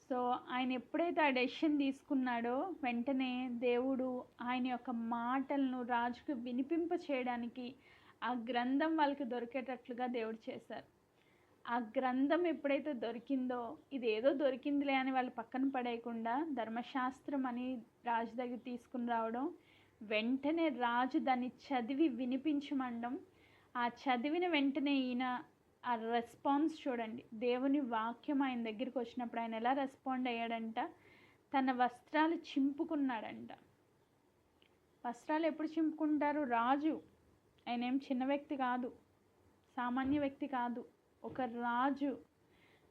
సో ఆయన ఎప్పుడైతే ఆ డెసిషన్ తీసుకున్నాడో వెంటనే దేవుడు ఆయన యొక్క మాటలను రాజుకు వినిపింప చేయడానికి ఆ గ్రంథం వాళ్ళకి దొరికేటట్లుగా దేవుడు చేశారు. ఆ గ్రంథం ఎప్పుడైతే దొరికిందో, ఇదేదో దొరికిందిలే అని వాళ్ళు పక్కన పడేయకుండా ధర్మశాస్త్రం అని రాజు దగ్గర తీసుకుని రావడం, వెంటనే రాజు దాన్ని చదివి వినిపించమండం, ఆ ఆ చదివిన వెంటనే ఈయన ఆ రెస్పాన్స్ చూడండి. దేవుని వాక్యం ఆయన దగ్గరికి వచ్చినప్పుడు ఆయన ఎలా రెస్పాండ్ అయ్యాడంట, తన వస్త్రాలు చింపుకున్నాడంట. వస్త్రాలు ఎప్పుడు చింపుకుంటారు? రాజు. ఆయన ఏం చిన్న వ్యక్తి కాదు, సామాన్య వ్యక్తి కాదు, ఒక రాజు.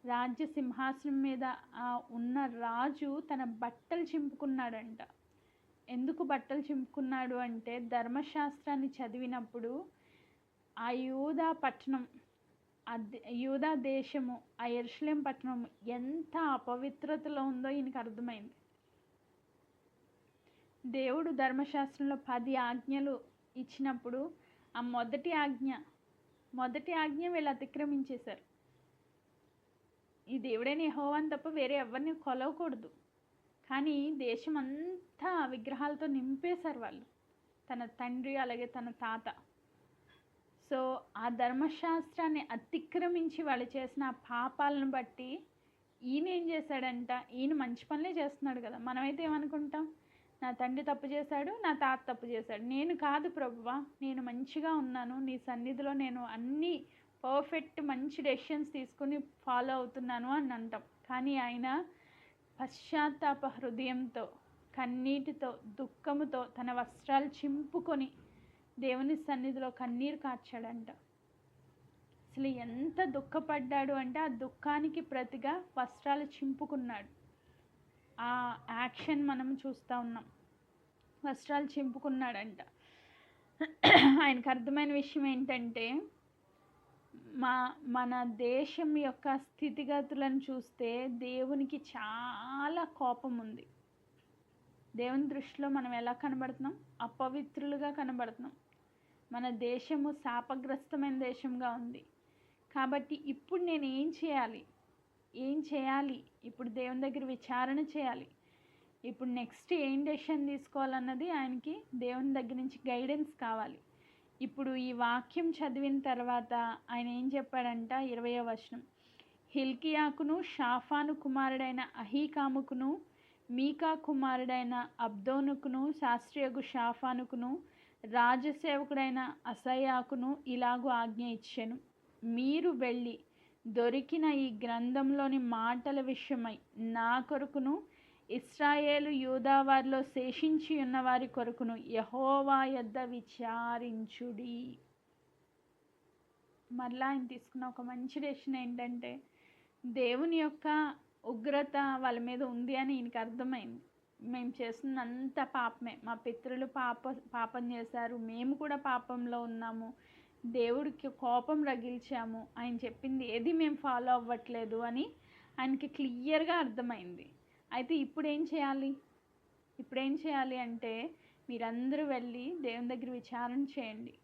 రాజ్య సింహాసనం మీద ఉన్న రాజు తన బట్టలు చింపుకున్నాడంట. ఎందుకు బట్టలు చింపుకున్నాడు అంటే, ధర్మశాస్త్రాన్ని చదివినప్పుడు ఆ యూదా పట్టణం, యూదా దేశము, ఆ యెరూషలేం పట్టణం ఎంత అపవిత్రతలో ఉందో ఈయనకు అర్థమైంది. దేవుడు ధర్మశాస్త్రంలో 10 ఆజ్ఞలు ఇచ్చినప్పుడు ఆ మొదటి ఆజ్ఞ వీళ్ళు అతిక్రమించేశారు. ఈ దేవుడైన యెహోవాను తప్ప వేరే ఎవరిని కొలవకూడదు. కానీ దేశం అంతా విగ్రహాలతో నింపేశారు వాళ్ళు, తన తండ్రి అలాగే తన తాత. సో ఆ ధర్మశాస్త్రాన్ని అతిక్రమించి వాళ్ళు చేసిన ఆ పాపాలను బట్టి ఈయన ఏం చేశాడంట, ఈయన మంచి పనులే చేస్తున్నాడు కదా. మనమైతే ఏమనుకుంటాం, నా తండ్రి తప్పు చేశాడు, నా తాత తప్పు చేశాడు, నేను కాదు ప్రభువా, నేను మంచిగా ఉన్నాను, నీ సన్నిధిలో నేను అన్నీ పర్ఫెక్ట్ మంచి డెసిషన్స్ తీసుకుని ఫాలో అవుతున్నాను అని అంటాం. కానీ ఆయన పశ్చాత్తాప హృదయంతో, కన్నీటితో, దుఃఖముతో తన వస్త్రాలు చింపుకొని దేవుని సన్నిధిలో కన్నీరు కార్చాడంట. అసలు ఎంత దుఃఖపడ్డాడు అంటే, ఆ దుఃఖానికి ప్రతిగా వస్త్రాలు చింపుకున్నాడు. ఆ యాక్షన్ మనం చూస్తూ ఉన్నాం. వస్త్రాలు చింపుకున్నాడంట. ఆయనకు అర్థమైన విషయం ఏంటంటే, మన దేశం యొక్క స్థితిగతులను చూస్తే దేవునికి చాలా కోపం ఉంది. దేవుని దృష్టిలో మనం ఎలా కనబడుతున్నాం? అపవిత్రులుగా కనబడుతున్నాం. మన దేశము శాపగ్రస్తమైన దేశంగా ఉంది. కాబట్టి ఇప్పుడు నేను ఏం చేయాలి? ఇప్పుడు దేవుని దగ్గర విచారణ చేయాలి. ఇప్పుడు నెక్స్ట్ ఏం డెసిషన్ తీసుకోవాలన్నది ఆయనకి దేవుని దగ్గర నుంచి గైడెన్స్ కావాలి. ఇప్పుడు ఈ వాక్యం చదివిన తర్వాత ఆయన ఏం చెప్పాడంట, 20వ వచనం, హిల్కియాకును, షాఫాను కుమారుడైన అహీకాముకును, మీకా కుమారుడైన అబ్దోనుకును, శాస్త్రియగు షాఫానుకును, రాజసేవకుడైన అసయాకును ఇలాగూ ఆజ్ఞ ఇచ్చెను, మీరు వెళ్ళి దొరికిన ఈ గ్రంథంలోని మాటల విషయమై నా కొరకును ఇశ్రాయేలు యూదా వారిలో శేషించి ఉన్న వారి కొరకును యెహోవా యొద్ద విచారించుడి. మరలా ఆయన తీసుకున్న ఒక మంచి డెసిషన్ ఏంటంటే, దేవుని యొక్క ఉగ్రత వాళ్ళ మీద ఉంది అని ఈయనకి అర్థమైంది. మేము చేస్తున్నంత పాపమే, మా పితరులు పాపం చేశారు, మేము కూడా పాపంలో ఉన్నాము, దేవుడికి కోపం రగిల్చాము, ఆయన చెప్పింది ఏది మేము ఫాలో అవ్వట్లేదు అని ఆయనకి క్లియర్గా అర్థమైంది. అయితే ఇప్పుడు ఏం చేయాలి అంటే, మీరందరూ వెళ్ళి దేవుని దగ్గర విచారణ చేయండి.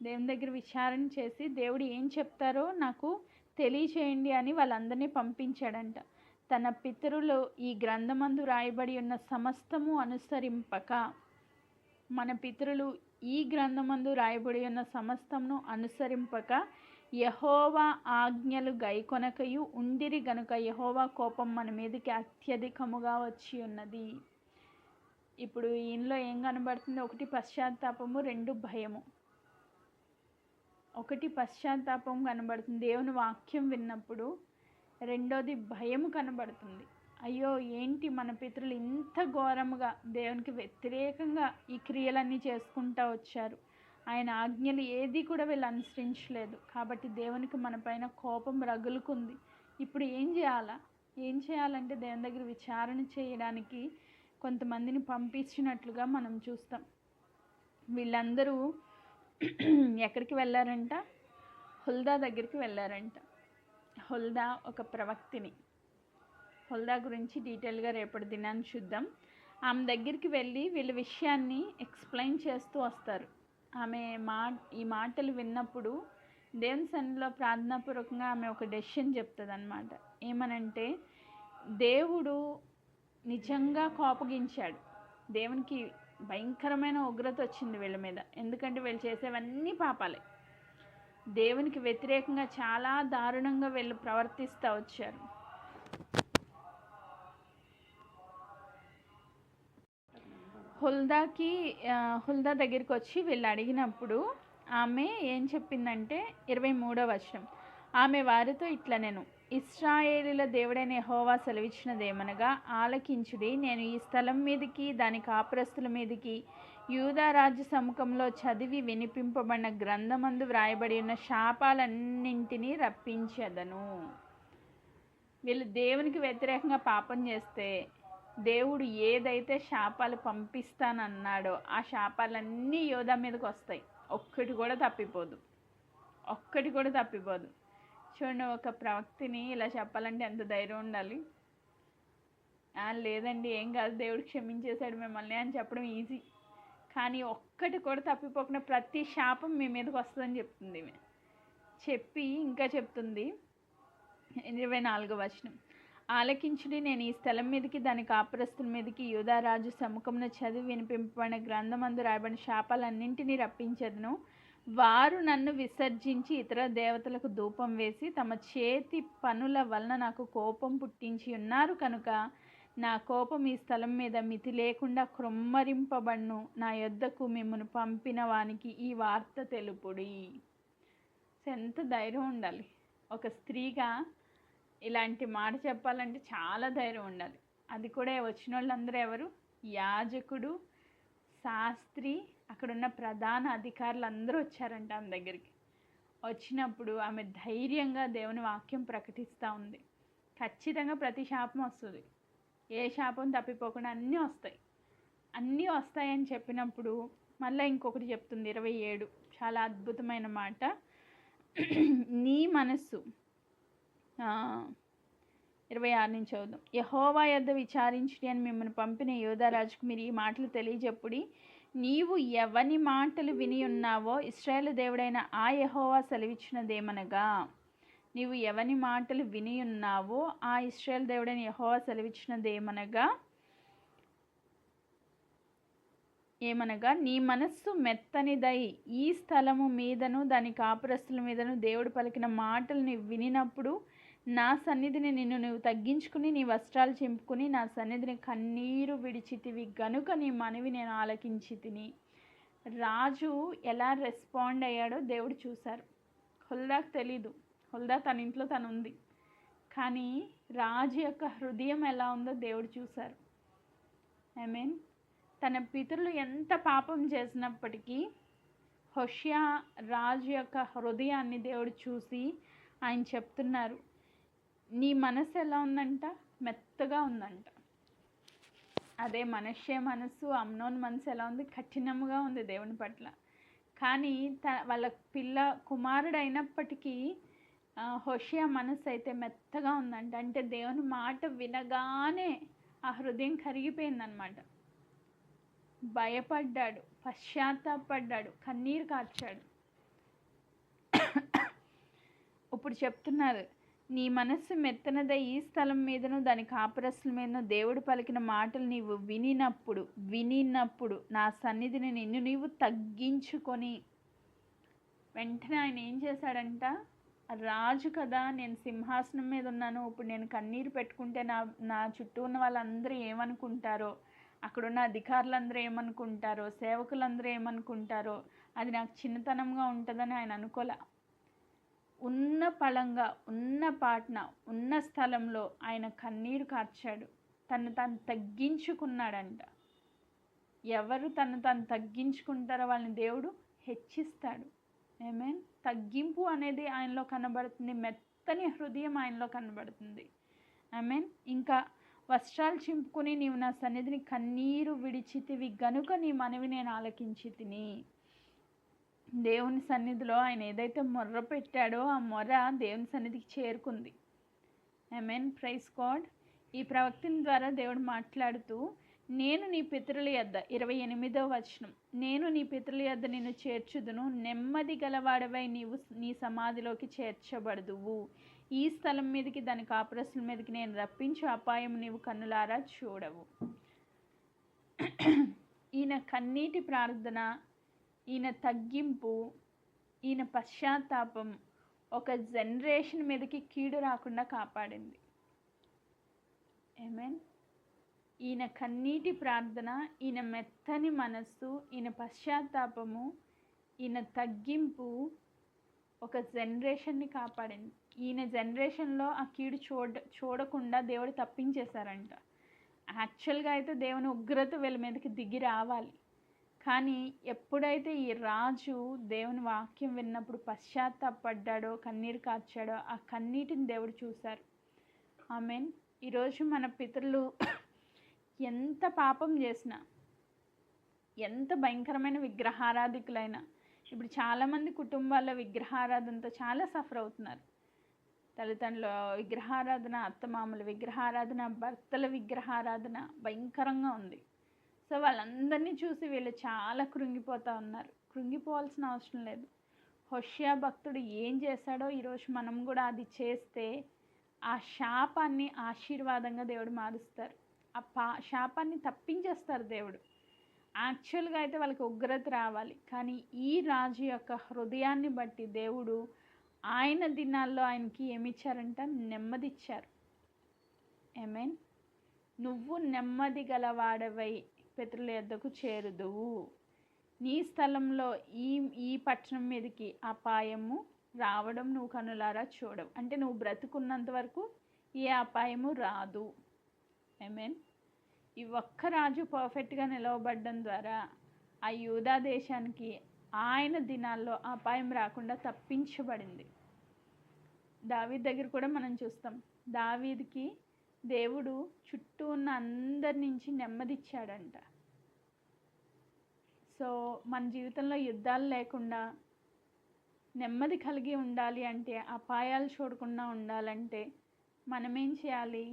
దేవుని దగ్గర విచారణ చేసి దేవుడు ఏం చెప్తారో నాకు తెలియచేయండి అని వాళ్ళందరినీ పంపించాడంట. తన పితరులు ఈ గ్రంథమందు రాయబడి ఉన్న సమస్తము అనుసరింపక, మన పితరులు ఈ గ్రంథమందు రాయబడి ఉన్న సమస్తమును అనుసరింపక యెహోవా ఆజ్ఞలు గైకొనకయు ఉండిరి గనుక యెహోవా కోపం మన మీదకి అత్యధికముగా వచ్చి ఉన్నది. ఇప్పుడు ఈయనలో ఏం కనబడుతుంది? ఒకటి పశ్చాత్తాపము, 2 భయము. ఒకటి పశ్చాత్తాపం కనబడుతుంది దేవుని వాక్యం విన్నప్పుడు, రెండోది భయం కనబడుతుంది. అయ్యో ఏంటి మన పితరులు ఇంత ఘోరముగా దేవునికి వ్యతిరేకంగా ఈ క్రియలన్నీ చేసుకుంటూ వచ్చారు, ఆయన ఆజ్ఞలు ఏది కూడా వీళ్ళు అనుసరించలేదు, కాబట్టి దేవునికి మన పైన కోపం రగులుకుంది. ఇప్పుడు ఏం చేయాలంటే దేవుని దగ్గర విచారణ చేయడానికి కొంతమందిని పంపించినట్లుగా మనం చూస్తాం. వీళ్ళందరూ ఎక్కడికి వెళ్ళారంట? హుల్దా దగ్గరికి వెళ్ళారంట. హుల్దా ఒక ప్రవక్తిని. హుల్దా గురించి డీటెయిల్గా రేపటి దినాన్ని చూద్దాం. ఆమె దగ్గరికి వెళ్ళి వీళ్ళ విషయాన్ని ఎక్స్ప్లెయిన్ చేస్తూ వస్తారు. ఆమె ఈ మాటలు విన్నప్పుడు దేవుని సన్నిధిలో ప్రార్థనాపూర్వకంగా ఆమె ఒక డెసిషన్ చెప్తుంది అన్నమాట. ఏమనంటే, దేవుడు నిజంగా కోపగించాడు. దేవునికి భయంకరమైన ఉగ్రత వచ్చింది వీళ్ళ మీద. ఎందుకంటే వీళ్ళు చేసేవన్నీ పాపాలే. దేవునికి వ్యతిరేకంగా చాలా దారుణంగా వీళ్ళు ప్రవర్తిస్తూ వచ్చారు. హుల్దా దగ్గరికి వచ్చి వీళ్ళు అడిగినప్పుడు ఆమె ఏం చెప్పిందంటే 23వ వచనం, ఆమె వారితో ఇట్లనెను, ఇశ్రాయేలుల దేవుడైన యెహోవా సెలవిచ్చినదేమనగా, ఆలకించుడి, నేను ఈ స్థలం మీదికి దాని కాపురస్తుల మీదికి యూదా రాజ్య సముఖంలో చదివి వినిపింపబడిన గ్రంథమందు వ్రాయబడి ఉన్న శాపాలన్నింటినీ రప్పించెదను. వీళ్ళు దేవునికి వ్యతిరేకంగా పాపం చేస్తే దేవుడు ఏదైతే శాపాలు పంపిస్తానన్నాడో ఆ శాపాలన్నీ యోధా మీదకి వస్తాయి. ఒక్కటి కూడా తప్పిపోదు, ఒక్కటి కూడా తప్పిపోదు. చూడండి, ఒక ప్రవక్తిని ఇలా చెప్పాలంటే ఎంత ధైర్యం ఉండాలి. లేదండి ఏం కాదు, దేవుడు క్షమించేశాడు మిమ్మల్ని అని చెప్పడం ఈజీ. కానీ ఒక్కటి కూడా తప్పిపోకుండా ప్రతి శాపం మీ మీదకి వస్తుందని చెప్తుంది. చెప్పి ఇంకా చెప్తుంది 24వ వచనం, ఆలకించుడి, నేను ఈ స్థలం మీదకి దాని కాపురస్తుల మీదకి యూదారాజు సముఖంలో చదివి వినిపింపబడిన గ్రంథమందు రాయబడిన శాపాలన్నింటినీ రప్పించెదను. వారు నన్ను విసర్జించి ఇతర దేవతలకు ధూపం వేసి తమ చేతి పనుల వలన నాకు కోపం పుట్టించి ఉన్నారు కనుక నా కోపం ఈ స్థలం మీద మితి లేకుండా క్రొమ్మరింపబడును. నా యొద్దకు మిమ్మల్ని పంపిన వానికి ఈ వార్త తెలుపుడి. ఎంత ధైర్యం ఉండాలి ఒక స్త్రీగా ఇలాంటి మాట చెప్పాలంటే, చాలా ధైర్యం ఉండాలి. అది కూడా వచ్చిన వాళ్ళందరూ ఎవరు? యాజకుడు, శాస్త్రి, అక్కడున్న ప్రధాన అధికారులు అందరూ వచ్చారంట ఆమె దగ్గరికి. వచ్చినప్పుడు ఆమె ధైర్యంగా దేవుని వాక్యం ప్రకటిస్తూ ఉంది. ఖచ్చితంగా ప్రతి శాపం వస్తుంది, ఏ శాపం తప్పిపోకుండా అన్నీ వస్తాయి, అన్నీ వస్తాయని చెప్పినప్పుడు మళ్ళీ ఇంకొకటి చెప్తుంది 27, చాలా అద్భుతమైన మాట. నీ మనస్సు 26 నుంచి చదువుదాం. యెహోవా యొద్ద విచారించుడి అని మిమ్మల్ని పంపిన యోధారాజుకు మీరు ఈ మాటలు తెలియజెప్పుడి. నీవు ఎవని మాటలు విని ఉన్నావో ఇశ్రాయేలు దేవుడైన ఆ యెహోవా సెలవిచ్చినదేమనగా, నీవు ఎవని మాటలు విని ఉన్నావో ఆ ఇశ్రాయేలు దేవుడైన యెహోవా సెలవిచ్చినదేమనగా, నీ మనస్సు మెత్తనిదై ఈ స్థలము మీదను దాని కాపురస్తుల మీదను దేవుడు పలికిన మాటలు వినినప్పుడు నా సన్నిధిని నువ్వు తగ్గించుకుని నీ వస్త్రాలు చింపుకుని నా సన్నిధిని కన్నీరు విడిచితివి గనుక నీ మనవి నేను ఆలకించి తిని. రాజు ఎలా రెస్పాండ్ అయ్యాడో దేవుడు చూశారు. హుల్దాకు తెలీదు, హుల్దా తన ఇంట్లో తను ఉంది, కానీ రాజు యొక్క హృదయం ఎలా ఉందో దేవుడు చూశారు. తన పితరులు ఎంత పాపం చేసినప్పటికీ హోషేయ రాజు యొక్క హృదయాన్ని దేవుడు చూసి ఆయన చెప్తున్నారు, నీ మనసు ఎలా ఉందంట? మెత్తగా ఉందంట. అదే మనష్షే మనసు, అమ్నోన్ మనసు ఎలా ఉంది? కఠినంగా ఉంది దేవుని పట్ల. కానీ వాళ్ళ కుమారుడు అయినప్పటికీ హోషేయ మనసు అయితే మెత్తగా ఉందంట. అంటే దేవుని మాట వినగానే ఆ హృదయం కరిగిపోయిందనమాట. భయపడ్డాడు, పశ్చాత్తాపడ్డాడు, కన్నీరు కార్చాడు. ఇప్పుడు చెప్తున్నారు, నీ మనస్సు మెత్తనదై ఈ స్థలం మీదను దాని కాపురస్తుల మీదను దేవుడు పలికిన మాటలు నీవు వినినప్పుడు నా సన్నిధిని నీవు తగ్గించుకొని. వెంటనే ఆయన ఏం చేశాడంట, రాజు కదా, నేను సింహాసనం మీద ఉన్నాను, ఇప్పుడు నేను కన్నీరు పెట్టుకుంటే నా చుట్టూ ఉన్న వాళ్ళందరూ ఏమనుకుంటారో, అక్కడున్న అధికారులందరూ ఏమనుకుంటారో, సేవకులందరూ ఏమనుకుంటారో, అది నాకు చిన్నతనంగా ఉంటుందని ఆయన అనుకోలే. ఉన్న పళంగా, ఉన్న పాటన, ఉన్న స్థలంలో ఆయన కన్నీరు కార్చాడు, తను తగ్గించుకున్నాడంట. ఎవరు తను తగ్గించుకుంటారో వాళ్ళని దేవుడు హెచ్చిస్తాడు. తగ్గింపు అనేది ఆయనలో కనబడుతుంది, మెత్తని హృదయం ఆయనలో కనబడుతుంది. ఇంకా వస్త్రాలు చింపుకుని నీవు నా సన్నిధిని కన్నీరు విడిచితివి గనుక నీ మనవి నేను ఆలకించి తిని. దేవుని సన్నిధిలో ఆయన ఏదైతే మొర్ర పెట్టాడో ఆ మొర్ర దేవుని సన్నిధికి చేరుకుంది. Praise God. ఈ ప్రవక్తిని ద్వారా దేవుడు మాట్లాడుతూ, నేను నీ పితరుల యొద్ద 28వ వచనం, నేను నీ పితరుల యొద్ద నిన్ను చేర్చుదును, నెమ్మది గలవాడవై నీవు నీ సమాధిలోకి చేర్చబడుదువు. ఈ స్థలం మీదకి దాని కాపురస్తుల మీదకి నేను రప్పించు అపాయం నీవు కన్నులారా చూడవు. ఈయన కన్నీటి ప్రార్థన, ఈయన తగ్గింపు, ఈయన పశ్చాత్తాపం ఒక జనరేషన్ మీదకి కీడు రాకుండా కాపాడింది. ఈయన కన్నీటి ప్రార్థన, ఈయన మెత్తని మనస్సు, ఈయన పశ్చాత్తాపము ఈయన తగ్గింపు ఒక జనరేషన్ని కాపాడింది. ఈయన జనరేషన్లో ఆ కీడు చూడకుండా దేవుడు తప్పించేశారంట. యాక్చువల్గా అయితే దేవుని ఉగ్రత వీళ్ళ మీదకి దిగి రావాలి. కానీ ఎప్పుడైతే ఈ రాజు దేవుని వాక్యం విన్నప్పుడు పశ్చాత్తాపడ్డాడో, కన్నీరు కార్చాడో, ఆ కన్నీటిని దేవుడు చూశారు. ఆమేన్. ఈరోజు మన పితరులు ఎంత పాపం చేసినా, ఎంత భయంకరమైన విగ్రహారాధికులైనా, ఇప్పుడు చాలామంది కుటుంబాల్లో విగ్రహారాధనతో చాలా సఫర్ అవుతున్నారు. తల్లిదండ్రుల విగ్రహారాధన, అత్తమామల విగ్రహారాధన, భర్తల విగ్రహారాధన భయంకరంగా ఉంది. సో వాళ్ళందరినీ చూసి వీళ్ళు చాలా కృంగిపోతూ ఉన్నారు. కృంగిపోవాల్సిన అవసరం లేదు. హోషేయ భక్తుడు ఏం చేశాడో ఈరోజు మనం కూడా అది చేస్తే ఆ శాపాన్ని ఆశీర్వాదంగా దేవుడు మారుస్తారు. ఆ శాపాన్ని తప్పించేస్తారు దేవుడు. యాక్చువల్గా అయితే వాళ్ళకి ఉగ్రత రావాలి, కానీ ఈ రాజు యొక్క హృదయాన్ని బట్టి దేవుడు ఆయన దినాల్లో ఆయనకి ఏమిచ్చారంట? నెమ్మది ఇచ్చారు. ఆమేన్. నువ్వు నెమ్మది గలవాడవై పితరుల యొద్దకు చేరుదువు. నీ స్థలంలో ఈ పట్టణం మీదకి అపాయము రావడం నువ్వు కనులారా చూడవు. అంటే నువ్వు బ్రతుకున్నంత వరకు ఏ అపాయము రాదు. ఆమేన్. ఈ ఒక్క రాజు పర్ఫెక్ట్గా నిలవబడడం ద్వారా ఆ యూదా దేశానికి ఆయన దినాల్లో అపాయం రాకుండా తప్పించబడింది. దావీదు దగ్గర కూడా మనం చూస్తాం. దావీదుకి దేవుడు చుట్టూ ఉన్న అందరి నుంచి నెమ్మదిచ్చాడంట. సో మన జీవితంలో యుద్ధాలు లేకుండా నెమ్మది కలిగి ఉండాలి అంటే, అపాయాలు చూడకుండా ఉండాలంటే మనమేం చేయాలి?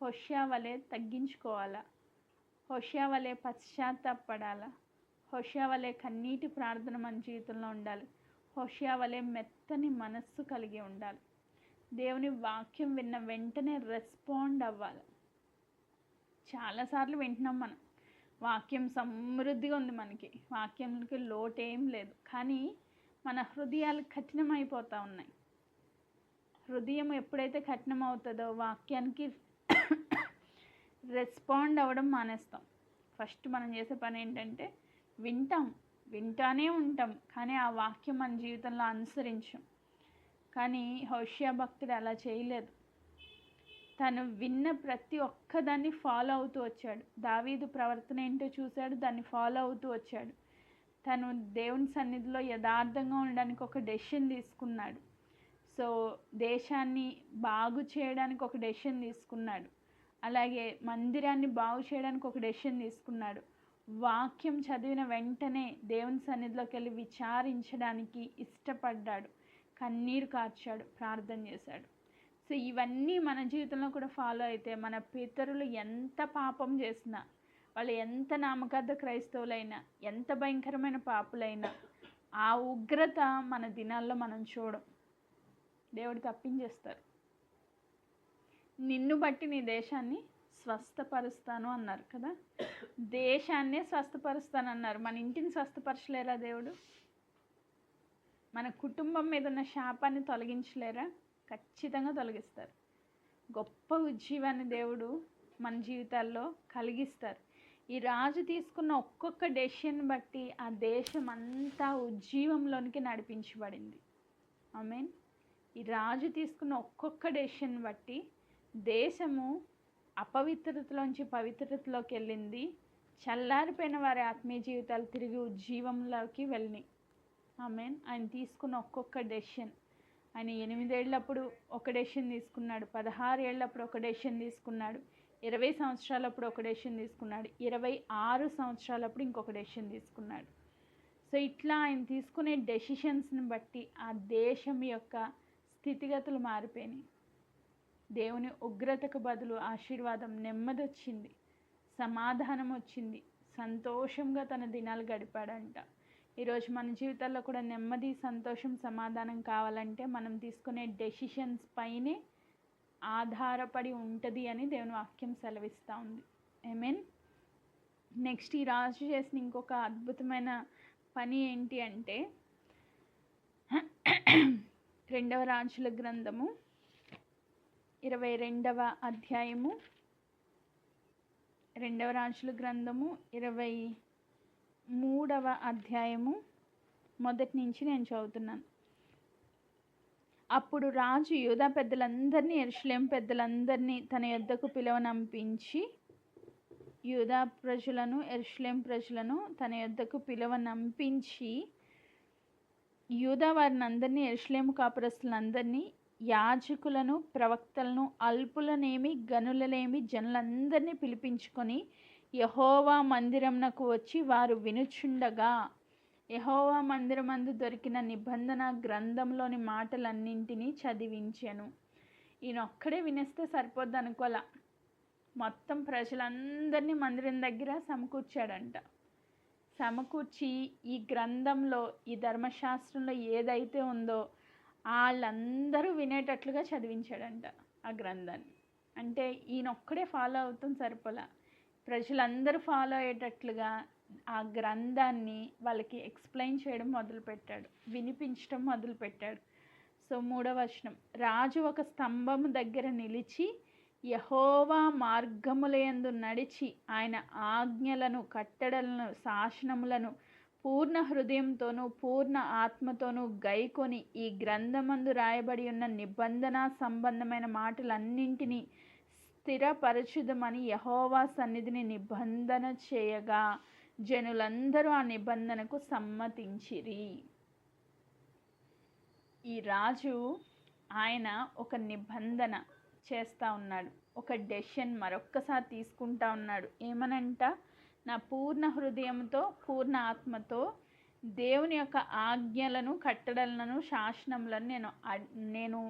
హోషేయ వలె తగ్గించుకోవాలా, హోషేయ వలె పశ్చాత్తాపడాలా, హోషేయ వలె కన్నీటి ప్రార్థన మన జీవితంలో ఉండాలి, హోషేయ వలె మెత్తని మనస్సు కలిగి ఉండాలి. దేవుని వాక్యం విన్న వెంటనే రెస్పాండ్ అవ్వాలి. చాలాసార్లు వింటున్నాం మనం, వాక్యం సమృద్ధిగా ఉంది, మనకి వాక్యంకి లోటేం లేదు, కానీ మన హృదయాలు కఠినమైపోతూ ఉన్నాయి. హృదయం ఎప్పుడైతే కఠినం అవుతుందో వాక్యానికి రెస్పాండ్ అవ్వడం మానేస్తాం. ఫస్ట్ మనం చేసే పని ఏంటంటే వింటానే ఉంటాం, కానీ ఆ వాక్యం మన జీవితంలో అనుసరించం. కానీ హోషేయ భక్తుడు అలా చేయలేదు. తను విన్న ప్రతి ఒక్కదాన్ని ఫాలో అవుతూ వచ్చాడు. దావీదు ప్రవర్తన ఏంటో చూశాడు, దాన్ని ఫాలో అవుతూ వచ్చాడు. తను దేవుని సన్నిధిలో యథార్థంగా ఉండడానికి ఒక డెసిషన్ తీసుకున్నాడు. సో దేశాన్ని బాగు చేయడానికి ఒక డెసిషన్ తీసుకున్నాడు. అలాగే మందిరాన్ని బాగు చేయడానికి ఒక డెసిషన్ తీసుకున్నాడు. వాక్యం చదివిన వెంటనే దేవుని సన్నిధిలోకి వెళ్ళి విచారించడానికి ఇష్టపడ్డాడు, కన్నీరు కార్చాడు, ప్రార్థన చేశాడు. సో ఇవన్నీ మన జీవితంలో కూడా ఫాలో అయితే మన పితరులు ఎంత పాపం చేసినా, వాళ్ళు ఎంత నామకార్థ క్రైస్తవులైనా, ఎంత భయంకరమైన పాపులైనా, ఆ ఉగ్రత మన దినాల్లో మనం చూడం. దేవుడు తప్పించేస్తారు. నిన్ను బట్టి నీ దేశాన్ని స్వస్థపరుస్తాను అన్నారు కదా, దేశాన్నే స్వస్థపరుస్తాను అన్నారు. మన ఇంటిని స్వస్థపరచలేరా దేవుడు? మన కుటుంబం మీద ఉన్న శాపాన్ని తొలగించలేరా? ఖచ్చితంగా తొలగిస్తారు. గొప్ప ఉజ్జీవాన్ని దేవుడు మన జీవితాల్లో కలిగిస్తారు. ఈ రాజు తీసుకున్న ఒక్కొక్క డెసిషన్ బట్టి ఆ దేశం అంతా ఉజ్జీవంలోనికి నడిపించబడింది. ఆమేన్. ఈ రాజు తీసుకున్న ఒక్కొక్క డెసిషన్ బట్టి దేశము అపవిత్రతలోంచి పవిత్రతలోకి వెళ్ళింది. చల్లారిపోయిన వారి ఆత్మీయ జీవితాలు తిరిగి ఉజ్జీవంలోకి వెళ్ళినాయి. ఆమేన్. ఆయన తీసుకున్న ఒక్కొక్క డెసిషన్, ఆయన 8 ఏళ్ళప్పుడు ఒక డెసిషన్ తీసుకున్నాడు, 16 ఏళ్ళప్పుడు ఒక డెసిషన్ తీసుకున్నాడు, 20 సంవత్సరాలప్పుడు ఒక డెసిషన్ తీసుకున్నాడు, 26 సంవత్సరాలప్పుడు ఇంకొక డెసిషన్ తీసుకున్నాడు. సో ఇట్లా ఆయన తీసుకునే డెసిషన్స్ని బట్టి ఆ దేశం యొక్క స్థితిగతులు మారిపోయినాయి. దేవుని ఉగ్రతకు బదులు ఆశీర్వాదం, నెమ్మది వచ్చింది, సమాధానం వచ్చింది, సంతోషంగా తన దినాలు గడిపాడంట. ఈరోజు మన జీవితాల్లో కూడా నెమ్మది, సంతోషం, సమాధానం కావాలంటే మనం తీసుకునే డెసిషన్స్ పైనే ఆధారపడి ఉంటుంది అని దేవుని వాక్యం సెలవిస్తూ ఉంది. ఆమేన్. నెక్స్ట్ ఈ రాజు చేసిన ఇంకొక అద్భుతమైన పని ఏంటి అంటే 2వ రాజుల గ్రంథము 22వ అధ్యాయము, 2వ రాజుల గ్రంథము 23వ అధ్యాయము మొదటి నుంచి నేను చదువుతున్నాను. అప్పుడు రాజు యూదా పెద్దలందరినీ, యెరూషలేము పెద్దలందరినీ తన యొద్దకు పిలువనంపించి, యూదా ప్రజలను, యెరూషలేము ప్రజలను తన యొద్దకు పిలువనంపించి, యూదా వారిని అందరినీ, యెరూషలేము కాపురస్తులందరినీ, యాజకులను, ప్రవక్తలను, అల్పులనేమి గనులనేమి జనులందరినీ పిలిపించుకొని యెహోవా మందిరమునకు వచ్చి వారు వినుచుండగా, యెహోవా మందిరమందు దొరికిన నిబంధన గ్రంథంలోని మాటలన్నింటినీ చదివించెను. ఈయనొక్కడే వినేస్తే సరిపోద్ది అనుకోలే. మొత్తం ప్రజలందరినీ మందిరం దగ్గర సమకూర్చాడంట. సమకూర్చి ఈ గ్రంథంలో, ఈ ధర్మశాస్త్రంలో ఏదైతే ఉందో వాళ్ళందరూ వినేటట్లుగా చదివించాడంట ఆ గ్రంథాన్ని. అంటే ఈయనొక్కడే ఫాలో అవుతాం సరిపోలే, ప్రజలందరూ ఫాలో అయ్యేటట్లుగా ఆ గ్రంథాన్ని వాళ్ళకి ఎక్స్ప్లెయిన్ చేయడం మొదలుపెట్టాడు, వినిపించడం మొదలుపెట్టాడు. సో 3వ వచనం, రాజు ఒక స్తంభము దగ్గర నిలిచి యెహోవా మార్గములయందు నడిచి ఆయన ఆజ్ఞలను, కట్టడలను, శాసనములను పూర్ణ హృదయంతోనూ పూర్ణ ఆత్మతోనూ గైకొని ఈ గ్రంథమందు రాయబడి ఉన్న నిబంధన సంబంధమైన మాటలన్నింటినీ స్థిరపరచుదమని యెహోవా సన్నిధిని నిబంధన చేయగా జనులందరూ ఆ నిబంధనకు సమ్మతించిరి. ఈ రాజు ఆయన ఒక నిబంధన చేస్తూ ఉన్నాడు, ఒక డెసిషన్ మరొక్కసారి తీసుకుంటా ఉన్నాడు. ఏమనంట, నా పూర్ణ హృదయంతో పూర్ణ ఆత్మతో దేవుని యొక్క ఆజ్ఞలను, కట్టడలను, శాసనములను నేను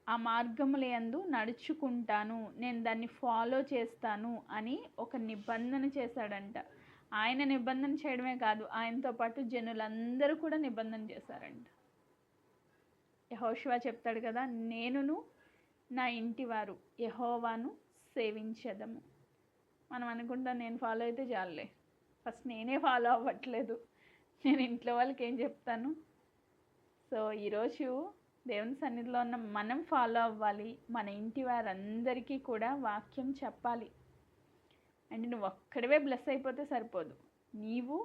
ఆ మార్గములందు నడుచుకుంటాను, నేను దాన్ని ఫాలో చేస్తాను అని ఒక నిబంధన చేశాడంట. ఆయన నిబంధన చేయడమే కాదు, ఆయనతో పాటు జనులందరూ కూడా నిబంధన చేశారంట. యెహోషువ చెప్తాడు కదా, నేనును నా ఇంటివారు యెహోవాను సేవించెదము. మనం అనుకుంటాం నేను ఫాలో అయితే చాలులే, ఫస్ట్ నేనే ఫాలో అవ్వట్లేదు, నేను ఇంట్లో వాళ్ళకి ఏం చెప్తాను. సో ఈరోజు దేవుని సన్నిధిలో ఉన్న మనం ఫాలో అవ్వాలి, మన ఇంటి వారందరికీ కూడా వాక్యం చెప్పాలి. అంటే నువ్వు ఒక్కడవే బ్లెస్ అయిపోతే సరిపోదు, నీవు,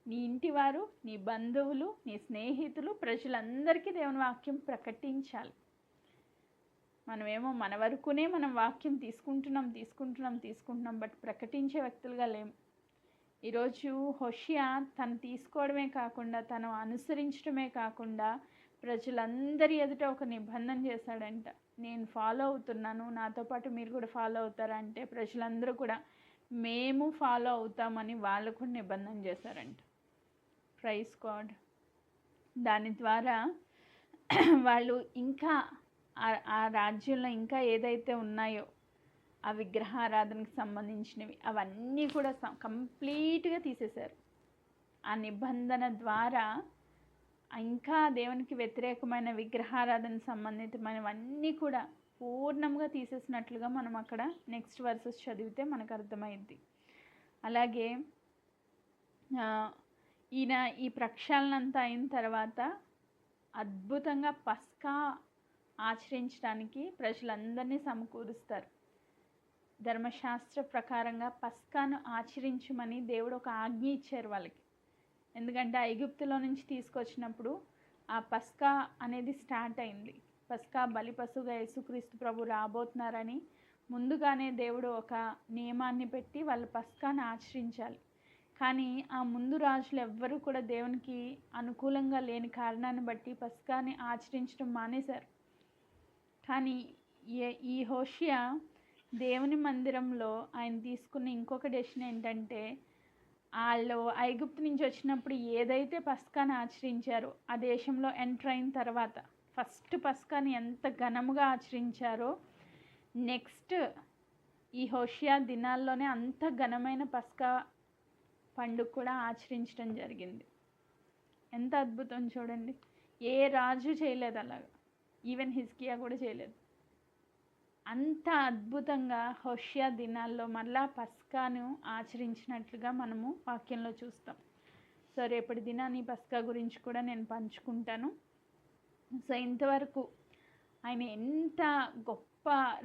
నీ ఇంటివారు, నీ బంధువులు, నీ స్నేహితులు, ప్రజలందరికీ దేవుని వాక్యం ప్రకటించాలి. మనమేమో మన వరకునే మనం వాక్యం తీసుకుంటున్నాం బట్ ప్రకటించే వ్యక్తులుగా లేము. ఈరోజు హోషియా తను తీసుకోవడమే కాకుండా, తను అనుసరించడమే కాకుండా ప్రజలందరి ఎదుట ఒక నిబంధన చేశాడంట. నేను ఫాలో అవుతున్నాను, నాతో పాటు మీరు కూడా ఫాలో అవుతారంటే ప్రజలందరూ కూడా మేము ఫాలో అవుతామని వాళ్ళు కూడా నిబంధన చేశారంట. Praise God. దాని ద్వారా వాళ్ళు ఇంకా ఆ రాజ్యంలో ఇంకా ఏదైతే ఉన్నాయో ఆ విగ్రహారాధనకు సంబంధించినవి అవన్నీ కూడా కంప్లీట్గా తీసేశారు. ఆ నిబంధన ద్వారా ఇంకా దేవునికి వ్యతిరేకమైన విగ్రహారాధన సంబంధితమైనవన్నీ కూడా పూర్ణంగా తీసేసినట్లుగా మనం అక్కడ నెక్స్ట్ వర్సెస్ చదివితే మనకు అర్థమైద్ది. అలాగే ఈయన ఈ ప్రక్షాళనంతా అయిన తర్వాత అద్భుతంగా పస్కా ఆచరించడానికి ప్రజలందరినీ సమకూరుస్తారు. ధర్మశాస్త్ర ప్రకారంగా పస్కాను ఆచరించమని దేవుడు ఒక ఆజ్ఞ ఇచ్చారు వాళ్ళకి. ఎందుకంటే ఐగుప్తులో నుంచి తీసుకొచ్చినప్పుడు ఆ పస్కా అనేది స్టార్ట్ అయింది. పస్కా బలి పశువుగా యేసుక్రీస్తు ప్రభు రాబోతున్నారని ముందుగానే దేవుడు ఒక నియమాన్ని పెట్టి వాళ్ళు పస్కాను ఆచరించాలి. కానీ ఆ ముందు రాజులు ఎవ్వరూ కూడా దేవునికి అనుకూలంగా లేని కారణాన్ని బట్టి పస్కాని ఆచరించడం మానేశారు. కానీ ఈ హోషియా దేవుని మందిరంలో ఆయన తీసుకున్న ఇంకొక డెసిషన్ ఏంటంటే, వాళ్ళు ఐగుప్తు నుంచి వచ్చినప్పుడు ఏదైతే పస్కాని ఆచరించారో ఆ దేశంలో ఎంటర్ అయిన తర్వాత ఫస్ట్ పస్కాని ఎంత ఘనముగా ఆచరించారో నెక్స్ట్ ఈ హోషియా దినాల్లోనే అంత ఘనమైన పస్కా పండుగ కూడా ఆచరించడం జరిగింది. ఎంత అద్భుతం చూడండి. ఏ రాజు చేయలేదు అలాగా, ఈవెన్ హిజ్కియా కూడా చేయలేదు. అంత అద్భుతంగా హోషియా దినాల్లో మళ్ళా పస్కాను ఆచరించినట్లుగా మనము వాక్యంలో చూస్తాం. సో రేపటి దినాన్ని పస్కా గురించి కూడా నేను పంచుకుంటాను. సో ఇంతవరకు ఆయన ఎంత గొప్ప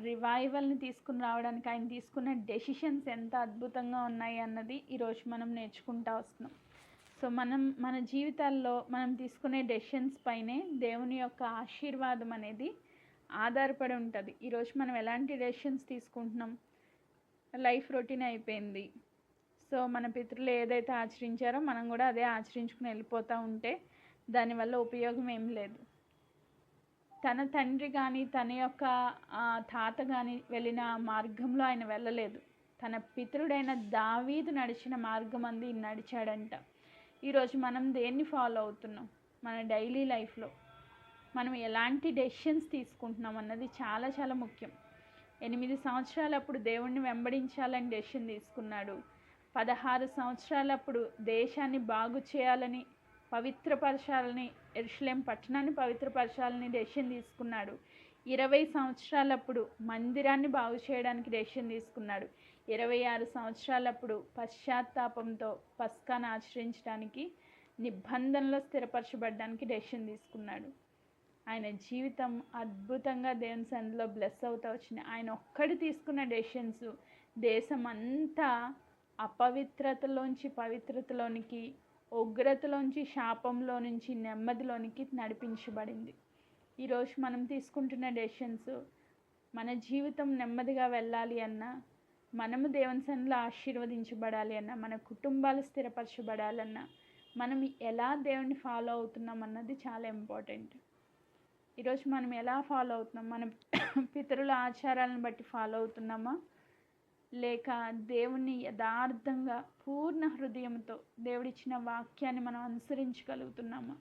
రివైవల్ని తీసుకుని రావడానికి ఆయన తీసుకున్న డెసిషన్స్ ఎంత అద్భుతంగా ఉన్నాయి అన్నది ఈరోజు మనం నేర్చుకుంటూ వస్తున్నాం. సో మన జీవితాల్లో మనం తీసుకునే డెసిషన్స్ పైనే దేవుని యొక్క ఆశీర్వాదం అనేది ఆధారపడి ఉంటుంది. ఈరోజు మనం ఎలాంటి డెసిషన్స్ తీసుకుంటున్నాం? లైఫ్ రొటీన్ అయిపోయింది. సో మన పితరులు ఏదైతే ఆచరించారో మనం కూడా అదే ఆచరించుకుని వెళ్ళిపోతూ ఉంటే దానివల్ల ఉపయోగం ఏం లేదు. తన తండ్రి కానీ తన యొక్క తాత కానీ వెళ్ళిన మార్గంలో ఆయన వెళ్ళలేదు. తన పితరుడైన దావీదు నడిచిన మార్గం అంది నడిచాడంట. ఈరోజు మనం దేన్ని ఫాలో అవుతున్నాం? మన డైలీ లైఫ్లో మనం ఎలాంటి డెసిషన్స్ తీసుకుంటున్నాం అన్నది చాలా చాలా ముఖ్యం. 8 సంవత్సరాలప్పుడు దేవుణ్ణి వెంబడించాలని డెసిషన్ తీసుకున్నాడు. 16 సంవత్సరాలప్పుడు దేశాన్ని బాగు చేయాలని, పవిత్రపరచాలని, యెరూషలేం పట్టణాన్ని పవిత్రపరచాలని డెసిషన్ తీసుకున్నాడు. 20 సంవత్సరాలప్పుడు మందిరాన్ని బాగు చేయడానికి డెసిషన్ తీసుకున్నాడు. 26 సంవత్సరాలప్పుడు పశ్చాత్తాపంతో పస్కాను ఆచరించడానికి, నిబంధనలో స్థిరపరచబడడానికి డెసిషన్ తీసుకున్నాడు. ఆయన జీవితం అద్భుతంగా దేవుని సన్నిధిలో బ్లెస్ అవుతూ వచ్చింది. ఆయన ఒక్కడి తీసుకున్న డెసిషన్స్ దేశం అంతా అపవిత్రతలోంచి పవిత్రతలోనికి, ఉగ్రతలోంచి శాపంలో నుంచి నెమ్మదిలోనికి నడిపించబడింది. ఈరోజు మనం తీసుకుంటున్న డెసిషన్స్ మన జీవితం నెమ్మదిగా వెళ్ళాలి అన్నా, మనము దేవుని సన్నిధిలో ఆశీర్వదించబడాలి అన్నా, మన కుటుంబాలు స్థిరపరచబడాలన్నా మనం ఎలా దేవుని ఫాలో అవుతున్నాం అన్నది చాలా ఇంపార్టెంట్. ఈరోజు మనం ఎలా ఫాలో అవుతున్నాం? మన పితరుల ఆచారాలను బట్టి ఫాలో అవుతున్నామా, లేక దేవుణ్ణి యథార్థంగా పూర్ణ హృదయంతో దేవుడిచ్చిన వాక్యాన్ని మనం అనుసరించగలుగుతున్నామా?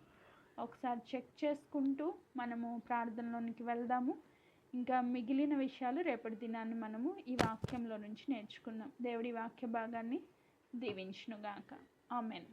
ఒకసారి చెక్ చేసుకుంటూ మనము ప్రార్థనలోనికి వెళ్దాము. ఇంకా మిగిలిన విషయాలు రేపటి దినాన్ని మనము ఈ వాక్యంలో నుంచి నేర్చుకుందాం. దేవుడి వాక్య భాగాన్ని దీవించునుగాక. ఆమెన్.